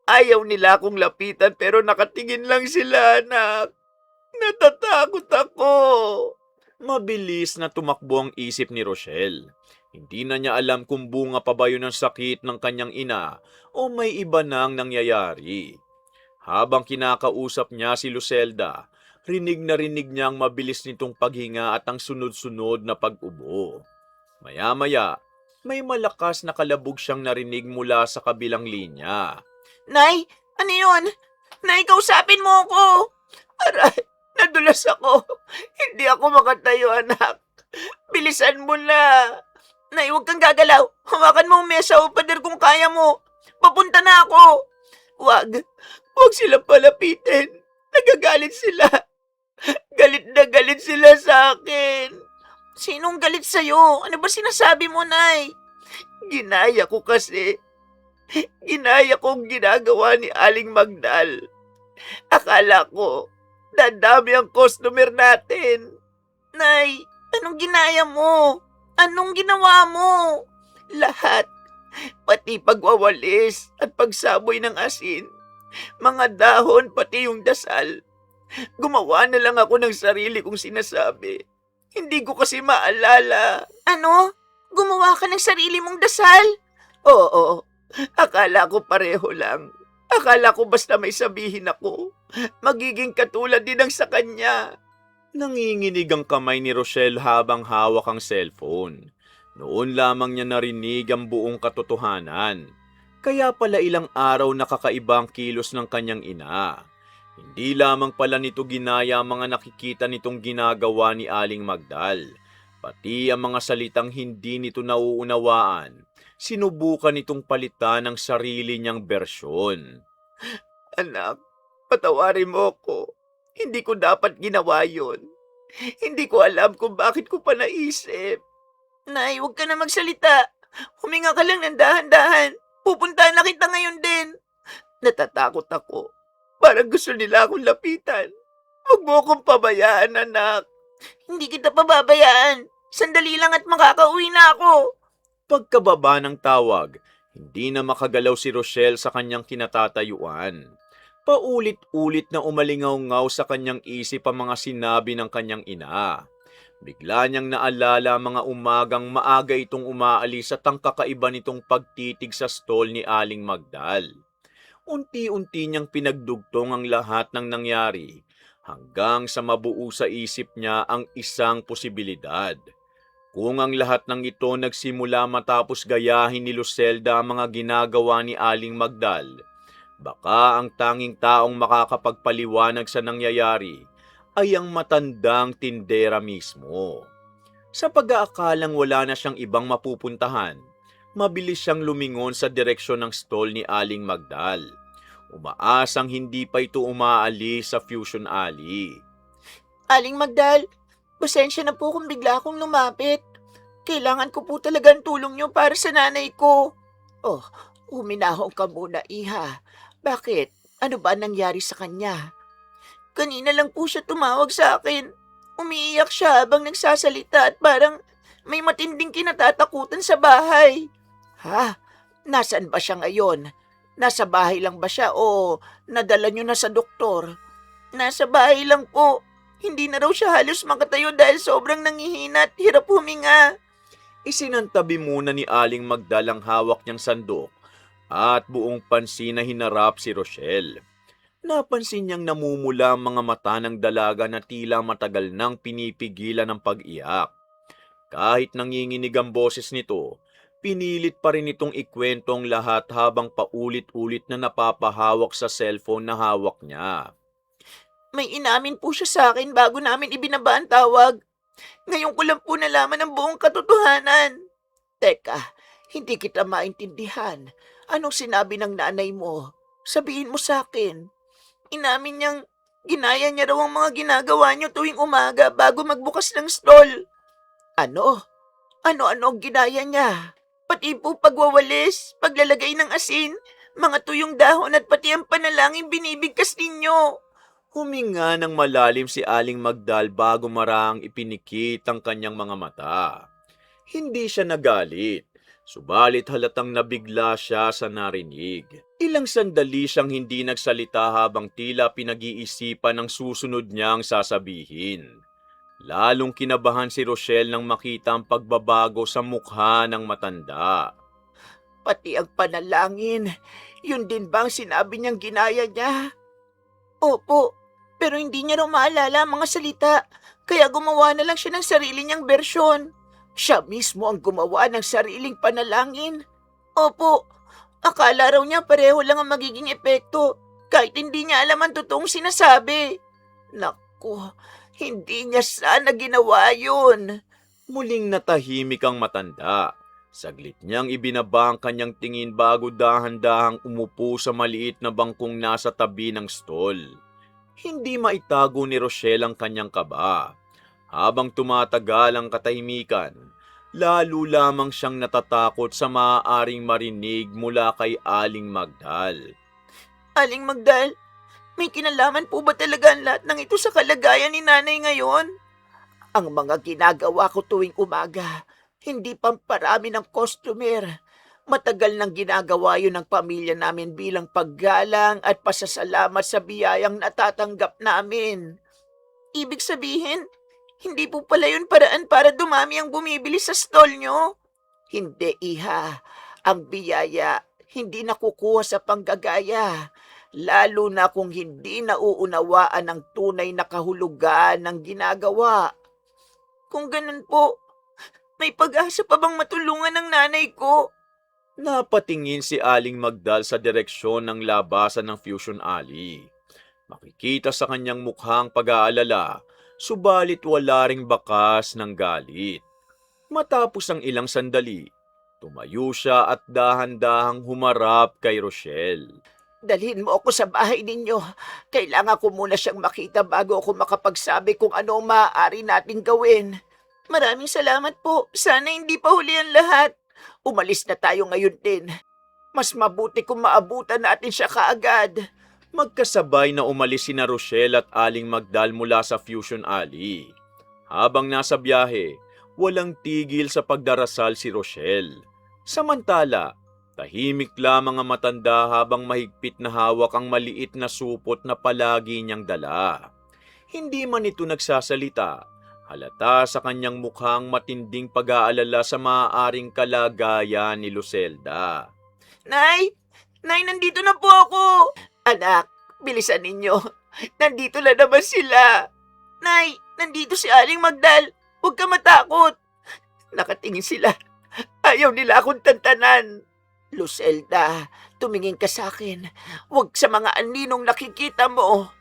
Ayaw nila akong lapitan pero nakatingin lang sila, anak. Natatakot ako. Mabilis na tumakbo ang isip ni Rochelle. Hindi na niya alam kung bunga pa ba yun ang sakit ng kanyang ina o may iba nang nangyayari. Habang kinakausap niya si Lucelda, rinig na rinig niya ang mabilis nitong paghinga at ang sunod-sunod na pag-ubo. Maya-maya, may malakas na kalabog siyang narinig mula sa kabilang linya. Nay, ano yun? Nay, kausapin mo ako. Aray, nadulas ako. Hindi ako makatayo, anak. Bilisan mo na. Nay, huwag kang gagalaw. Hawakan mo ang mesa o pader kung kaya mo. Papunta na ako. Huwag silang palapitin. Nagagalit sila. Galit na galit sila sa akin. Sinong galit sa'yo? Ano ba sinasabi mo, Nay? Ginaya ko kasi. Ginaya kong ginagawa ni Aling Magdal. Akala ko, dadami ang customer natin. Nay, anong ginaya mo? Anong ginawa mo? Lahat. Pati pagwawalis at pagsaboy ng asin. Mga dahon, pati yung dasal. Gumawa na lang ako ng sarili kong sinasabi. Hindi ko kasi maalala. Ano? Gumawa ka ng sarili mong dasal? Oo. Akala ko pareho lang. Akala ko basta may sabihin ako, magiging katulad din ang sa kanya. Nanginginig ang kamay ni Rochelle habang hawak ang cellphone. Noon lamang niya narinig ang buong katotohanan. Kaya pala ilang araw nakakaiba ang kilos ng kanyang ina. Hindi lamang pala nito ginaya ang mga nakikita nitong ginagawa ni Aling Magdal. Pati ang mga salitang hindi nito nauunawaan, sinubukan nitong palitan ng sarili niyang bersyon. Anak, patawarin mo ko. Hindi ko dapat ginawa yun. Hindi ko alam kung bakit ko pa naisip. Nay, huwag ka na magsalita. Huminga ka lang ng dahan-dahan. Pupuntahan na kita ngayon din. Natatakot ako. Parang gusto nila akong lapitan. Huwag mo akong pabayaan, anak. Hindi kita pababayaan. Sandali lang at makakauwi na ako. Pagkababa ng tawag, hindi na makagalaw si Rochelle sa kanyang kinatatayuan. Paulit-ulit na umalingaw-ngaw sa kanyang isip ang mga sinabi ng kanyang ina. Bigla niyang naalala mga umagang maaga itong umaalis at ang kakaiba nitong pagtitig sa stall ni Aling Magdal. Unti-unti niyang pinagdugtong ang lahat ng nangyari hanggang sa mabuo sa isip niya ang isang posibilidad. Kung ang lahat ng ito nagsimula matapos gayahin ni Lucelda ang mga ginagawa ni Aling Magdal, baka ang tanging taong makakapagpaliwanag sa nangyayari ay ang matandang tindera mismo. Sa pag-aakalang wala na siyang ibang mapupuntahan, mabilis siyang lumingon sa direksyon ng stall ni Aling Magdal. Umaasang hindi pa ito umaalis sa Fusion Alley. Aling Magdal, pasensya na po kung bigla akong lumapit. Kailangan ko po talaga ang tulong niyo para sa nanay ko. Oh, huminahon ka muna, iha. Bakit? Ano ba nangyari sa kanya? Kanina lang po siya tumawag sa akin. Umiiyak siya habang nagsasalita at parang may matinding kinatatakutan sa bahay. Ha? Nasaan ba siya ngayon? Nasa bahay lang ba siya o nadala niyo na sa doktor? Nasa bahay lang po. Hindi na raw siya halos makatayo dahil sobrang nangihina at hirap huminga. Isinantabi muna ni Aling Magdal ang hawak niyang sandok at buong pansin na hinarap si Rochelle. Napansin niyang namumula ang mga mata ng dalaga na tila matagal nang pinipigilan ang pag-iyak. Kahit nanginginig ang boses nito, pinilit pa rin itong ikwento ang lahat habang paulit-ulit na napapahawak sa cellphone na hawak niya. May inamin po siya sa akin bago namin ibinaba ang tawag. Ngayon ko lang po nalaman ang buong katotohanan. Teka, hindi kita maintindihan. Anong sinabi ng nanay mo? Sabihin mo sa akin. Inamin niyang ginaya niya raw ang mga ginagawa niyo tuwing umaga bago magbukas ng stall. Ano? Ano-ano ang ginaya niya? Pati po pagwawalis, paglalagay ng asin, mga tuyong dahon at pati ang panalangin binibigkas ninyo. Huminga ng malalim si Aling Magdal bago marang ipinikit ang kanyang mga mata. Hindi siya nagalit, subalit halatang nabigla siya sa narinig. Ilang sandali siyang hindi nagsalita habang tila pinag-iisipan ang susunod niyang sasabihin. Lalong kinabahan si Rochelle nang makita ang pagbabago sa mukha ng matanda. Pati ang panalangin, yun din ba ang sinabi niyang ginaya niya? Opo, pero hindi niya raw maalala ang mga salita, kaya gumawa na lang siya ng sarili niyang bersyon. Siya mismo ang gumawa ng sariling panalangin. Opo, akala raw niya pareho lang ang magiging epekto, kahit hindi niya alam ang totoong sinasabi. Naku, hindi niya sana ginawa yun. Muling natahimik ang matanda. Saglit niyang ibinaba ang kanyang tingin bago dahan-dahang umupo sa maliit na bangkong nasa tabi ng stall. Hindi maitago ni Rochelle ang kanyang kaba. Habang tumatagal ang katahimikan, lalo lamang siyang natatakot sa maaaring marinig mula kay Aling Magdal. Aling Magdal, may kinalaman po ba talaga ang lahat ng ito sa kalagayan ni nanay ngayon? Ang mga ginagawa ko tuwing umaga, hindi pamparami ng customer. Matagal nang ginagawa yun ng pamilya namin bilang paggalang at pasasalamat sa biyayang natatanggap namin. Ibig sabihin, hindi po pala yun paraan para dumami ang bumibili sa stall nyo? Hindi, iha. Ang biyaya, hindi nakukuha sa panggagaya. Lalo na kung hindi nauunawaan ang tunay na kahulugan ng ginagawa. Kung ganun po, may pag-asa pa bang matulungan ng nanay ko? Napatingin si Aling Magdal sa direksyon ng labasan ng Fusion Alley. Makikita sa kanyang mukhang pag-aalala, subalit wala ring bakas ng galit. Matapos ang ilang sandali, tumayo siya at dahan-dahang humarap kay Rochelle. Dalhin mo ako sa bahay ninyo. Kailangan ko muna siyang makita bago ako makapagsabi kung ano ang maaari nating gawin. Maraming salamat po. Sana hindi pa huli ang lahat. Umalis na tayo ngayon din. Mas mabuti kung maabutan natin siya kaagad. Magkasabay na umalis sina Rochelle at Aling Magdal mula sa Fusion Alley. Habang nasa biyahe, walang tigil sa pagdarasal si Rochelle. Samantala, tahimik lamang ang matanda habang mahigpit na hawak ang maliit na supot na palagi niyang dala. Hindi man ito nagsasalita, Halata sa kanyang mukhang matinding pag-aalala sa maaaring kalagayan ni Lucelda. Nay! Nay, nandito na po ako! Anak, bilisan ninyo. Nandito na naman sila. Nay, nandito si Aling Magdal. Huwag ka matakot. Nakatingin sila. Ayaw nila akong tantanan. Lucelda, tumingin ka sa akin. Huwag sa mga aninong nakikita mo.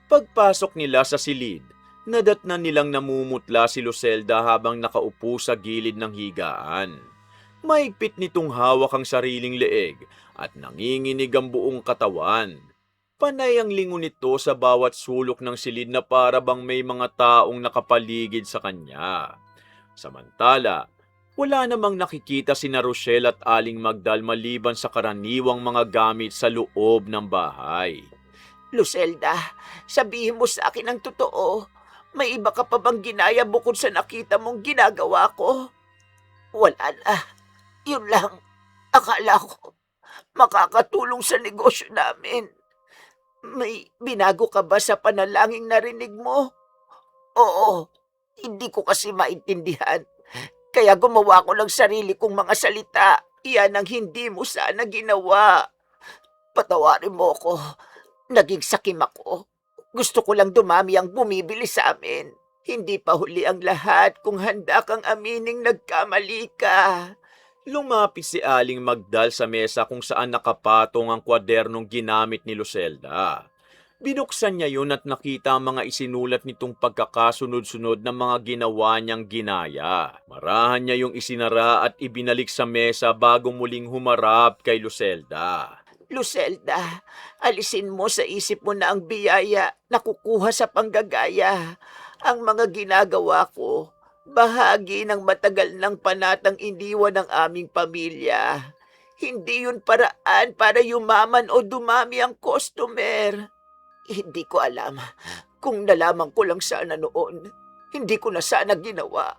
Pagpasok nila sa silid, nadatnan nilang namumutla si Lucelda habang nakaupo sa gilid ng higaan. Mahigpit nitong hawak ang sariling leeg at nanginginig ang buong katawan. Panay ang lingon nito sa bawat sulok ng silid na para bang may mga taong nakapaligid sa kanya. Samantala, wala namang nakikita sina Rochelle at Aling Magdal maliban sa karaniwang mga gamit sa loob ng bahay. Lucelda, sabihin mo sa akin ang totoo. May iba ka pa bang ginaya bukod sa nakita mong ginagawa ko? Wala na. Yun lang. Akala ko makakatulong sa negosyo namin. May binago ka ba sa panalangin narinig mo? Oo. Hindi ko kasi maintindihan. Kaya gumawa ko ng sarili kong mga salita. Yan ang hindi mo sana ginawa. Patawarin mo ko. Naging sakim ako. Gusto ko lang dumami ang bumibili sa amin. Hindi pa huli ang lahat kung handa kang amining nagkamali ka. Lumapit si Aling Magdal sa mesa kung saan nakapatong ang kwadernong ginamit ni Lucelda. Binuksan niya yun at nakita ang mga isinulat nitong pagkakasunod-sunod na mga ginawa niyang ginaya. Marahan niya yung isinara at ibinalik sa mesa bago muling humarap kay Lucelda. Lucelda, alisin mo sa isip mo na ang biyaya na kukuha sa panggagaya. Ang mga ginagawa ko, bahagi ng matagal ng panatang iniwan ng aming pamilya. Hindi yun paraan para yumaman o dumami ang customer. Hindi ko alam. Kung nalaman ko lang sana noon, hindi ko na sana ginawa.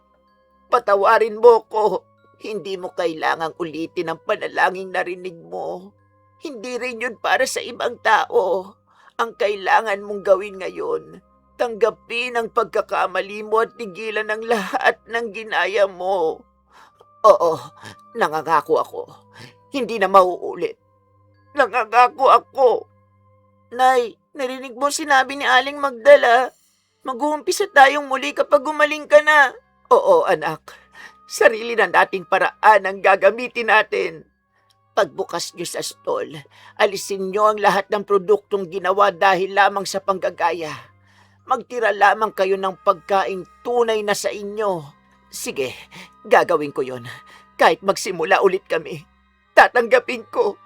Patawarin mo ko. Hindi mo kailangang ulitin ang panalangin narinig mo. Hindi rin yun para sa ibang tao. Ang kailangan mong gawin ngayon, tanggapin ang pagkakamali mo at tigilan ang lahat ng ginaya mo. Oo, nangangako ako. Hindi na mauulit. Nangangako ako. Nay, narinig mo sinabi ni Aling Magdala. Mag-uumpisa tayong muli kapag gumaling ka na. Oo, anak. Sarili na nating paraan ang gagamitin natin. Pagbukas niyo sa stall, alisin niyo ang lahat ng produktong ginawa dahil lamang sa panggagaya. Magtira lamang kayo ng pagkaing tunay na sa inyo. Sige, gagawin ko yon. Kahit magsimula ulit kami, tatanggapin ko.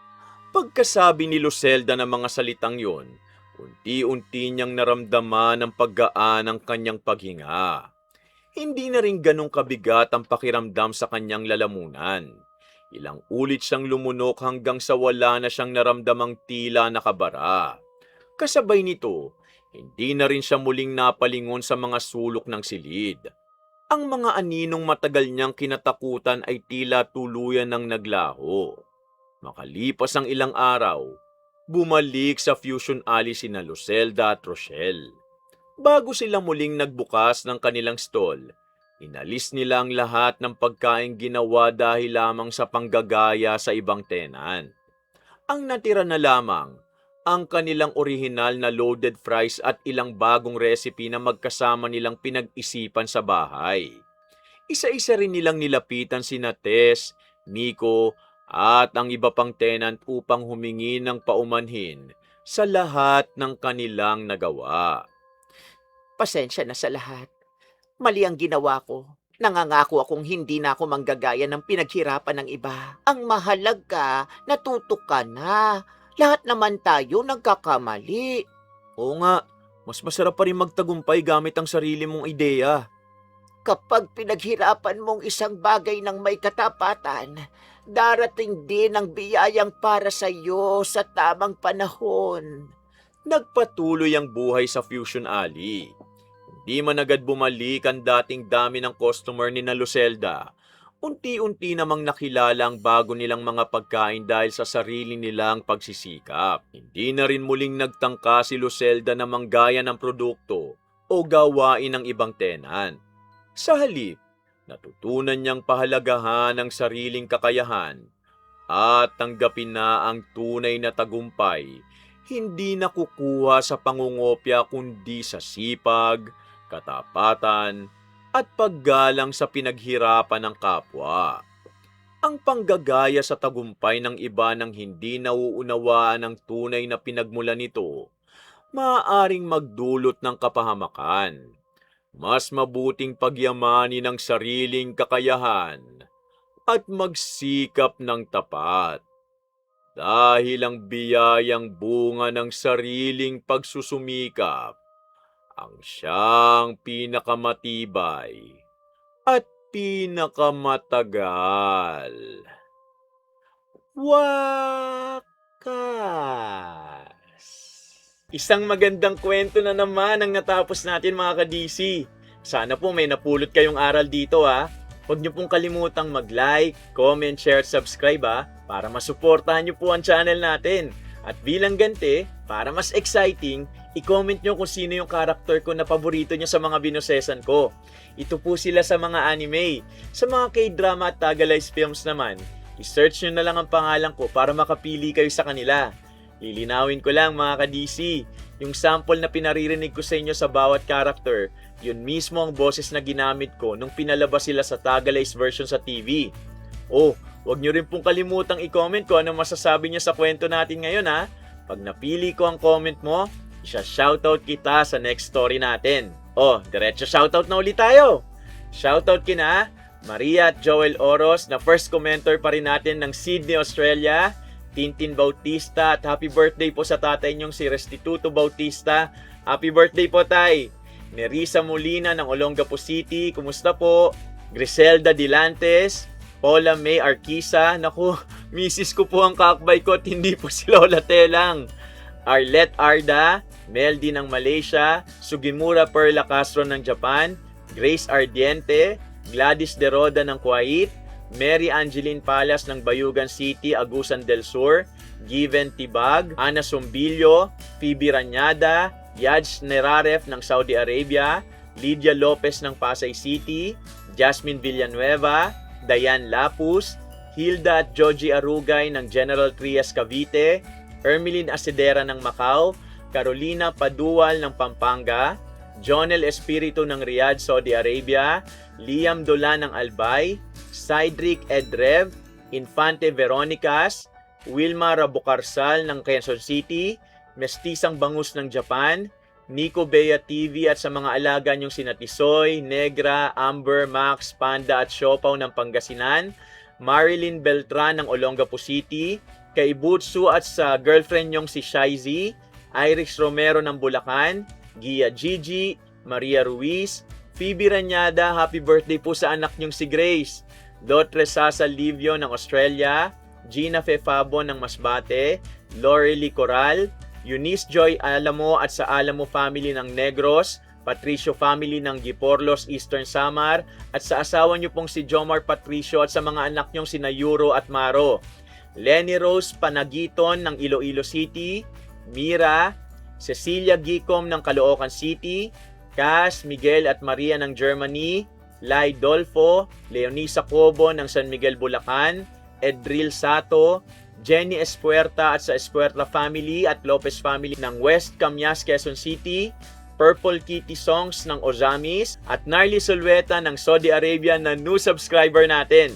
Pagkasabi ni Lucelda ng mga salitang yon, unti-unti niyang naramdaman ang paggaan ng kanyang paghinga. Hindi na rin ganong kabigat ang pakiramdam sa kanyang lalamunan. Ilang ulit siyang lumunok hanggang sa wala na siyang naramdamang tila nakabara. Kasabay nito, hindi na rin siya muling napalingon sa mga sulok ng silid. Ang mga aninong matagal niyang kinatakutan ay tila tuluyan ng naglaho. Makalipas ang ilang araw, bumalik sa Fusion Alley sina Lucelda at Rochelle. Bago sila muling nagbukas ng kanilang stall, inalis nila ang lahat ng pagkain ginawa dahil lamang sa panggagaya sa ibang tenant. Ang natira na lamang, ang kanilang orihinal na loaded fries at ilang bagong recipe na magkasama nilang pinag-isipan sa bahay. Isa-isa rin nilang nilapitan sina Tess, Miko, at ang iba pang tenant upang humingi ng paumanhin sa lahat ng kanilang nagawa. Pasensya na sa lahat. Mali ang ginawa ko. Nangangako akong hindi na ako manggagaya ng pinaghirapan ng iba. Ang mahalaga, natuto ka na. Lahat naman tayo nagkakamali. Oo nga, mas masarap pa rin magtagumpay gamit ang sarili mong ideya. Kapag pinaghirapan mong isang bagay ng may katapatan, darating din ang biyayang para sa iyo sa tamang panahon. Nagpatuloy ang buhay sa Fusion Alley. Hindi man agad bumalik ang dating dami ng customer ni na Lucelda. Unti-unti namang nakilala ang bago nilang mga pagkain dahil sa sarili nilang pagsisikap. Hindi na rin muling nagtangka si Lucelda na manggaya ng produkto o gawain ng ibang tenant. Sa halip, natutunan niyang pahalagahan ang sariling kakayahan at tanggapin na ang tunay na tagumpay hindi nakukuha sa pangungopya kundi sa sipag, katapatan, at paggalang sa pinaghirapan ng kapwa. Ang panggagaya sa tagumpay ng iba nang hindi nauunawaan ang tunay na pinagmulan nito, maaaring magdulot ng kapahamakan. Mas mabuting pagyamanin ang sariling kakayahan at magsikap ng tapat. Dahil ang biyayang bunga ng sariling pagsusumikap ang siyang pinakamatibay at pinakamatagal. Wakas! Isang magandang kwento na naman ang natapos natin mga ka-DC. Sana po may napulot kayong aral dito ha. Huwag niyo pong kalimutang mag-like, comment, share, subscribe para masuportahan niyo po ang channel natin. At bilang ganti, para mas exciting, i-comment niyo kung sino yung karakter ko na paborito niyo sa mga binosesan ko. Ito po sila sa mga anime. Sa mga K-drama at Tagalized films naman, i-search niyo na lang ang pangalan ko para makapili kayo sa kanila. Lilinawin ko lang mga ka-DC, yung sample na pinaririnig ko sa inyo sa bawat character, yun mismo ang boses na ginamit ko nung pinalabas sila sa Tagalized version sa TV. Oh, huwag nyo rin pong kalimutang i-comment ko ano masasabi nyo sa kwento natin ngayon ha. Pag napili ko ang comment mo, isa-shoutout kita sa next story natin. Oh, diretso shoutout na ulit tayo. Shoutout kina Maria at Joel Oros na first commenter pa rin natin ng Sydney, Australia, Tintin Bautista, at happy birthday po sa tatay niyong si Restituto Bautista. Happy birthday po tay! Nerissa Molina ng Olongapo City, kumusta po? Griselda Dilantes, Paula May Arquisa, naku, misis ko po ang kakbay ko at hindi po si Lola Telang. Arlette Arda, Meldy ng Malaysia, Sugimura Perla Castro ng Japan, Grace Ardiente, Gladys De Roda ng Kuwait, Mary Angeline Palas ng Bayugan City, Agusan del Sur, Given Tibag, Ana Sumbilyo, Phoebe Ranyada, Yaj Neraref ng Saudi Arabia, Lydia Lopez ng Pasay City, Jasmine Villanueva, Dayan Lapus, Hilda at Joji Arugay ng General Trias Cavite, Ermeline Asedera ng Macau, Carolina Padual ng Pampanga, Jonel Espiritu ng Riyadh, Saudi Arabia, Liam Dolan ng Albay, Cydric Edrev, Infante Veronicas, Wilma Rabucarsal ng Quezon City, Mestisang Bangus ng Japan, Nico Bea TV at sa mga alaga niyong sina Tisoy, Negra, Amber, Max, Panda at Siopaw ng Pangasinan, Marilyn Beltran ng Olongapo City, kay Butsu at sa girlfriend niyong si Shaizy, Iris Romero ng Bulacan, Gia Gigi, Maria Ruiz, Phoebe Ranyada, happy birthday po sa anak niyong si Grace, Dotre Sasa Livio ng Australia, Gina Fefabo ng Masbate, Lorely Coral, Eunice Joy Alamo at sa Alamo family ng Negros, Patricio family ng Giporlos, Eastern Samar, at sa asawa niyo pong si Jomar Patricio at sa mga anak niyong sina Yuro at Maro, Lenny Rose Panagiton ng Iloilo City, Mira, Cecilia Gicom ng Caloocan City, Cass, Miguel at Maria ng Germany, Lai Dolfo, Leonisa Cobo ng San Miguel, Bulacan, Edril Sato, Jenny Espuerta at sa Espuerta family at Lopez family ng West Camias, Quezon City, Purple Kitty Songs ng Ozamis, at Narly Solweta ng Saudi Arabia na new subscriber natin.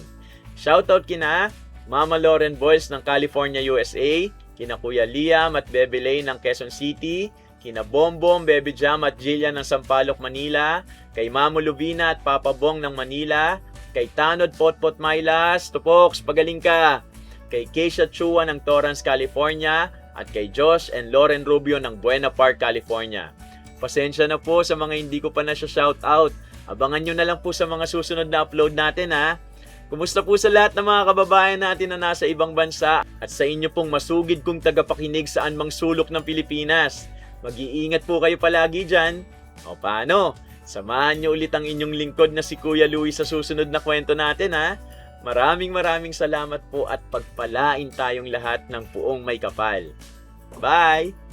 Shoutout kina Mama Lauren Boyles ng California, USA, kina Kuya Liam at Bebe Lay ng Quezon City, kina Bombom, Bebe Jam at Jillian ng Sampaloc, Manila, kay Mamo Lubina at Papa Bong ng Manila, kay Tanod Potpot Mylas, Tupoks, pagaling ka, kay Keisha Chua ng Torrance, California, at kay Josh and Lauren Rubio ng Buena Park, California. Pasensya na po sa mga hindi ko pa na siya shoutout. Abangan nyo na lang po sa mga susunod na upload natin ha. Kumusta po sa lahat ng mga kababayan natin na nasa ibang bansa at sa inyo pong masugid kong tagapakinig saan mang sulok ng Pilipinas. Mag-iingat po kayo palagi dyan. O paano? Samahan nyo ulit ang inyong lingkod na si Kuya Louie sa susunod na kwento natin ha. Maraming salamat po at pagpalain tayong lahat ng puong may kapal. Bye!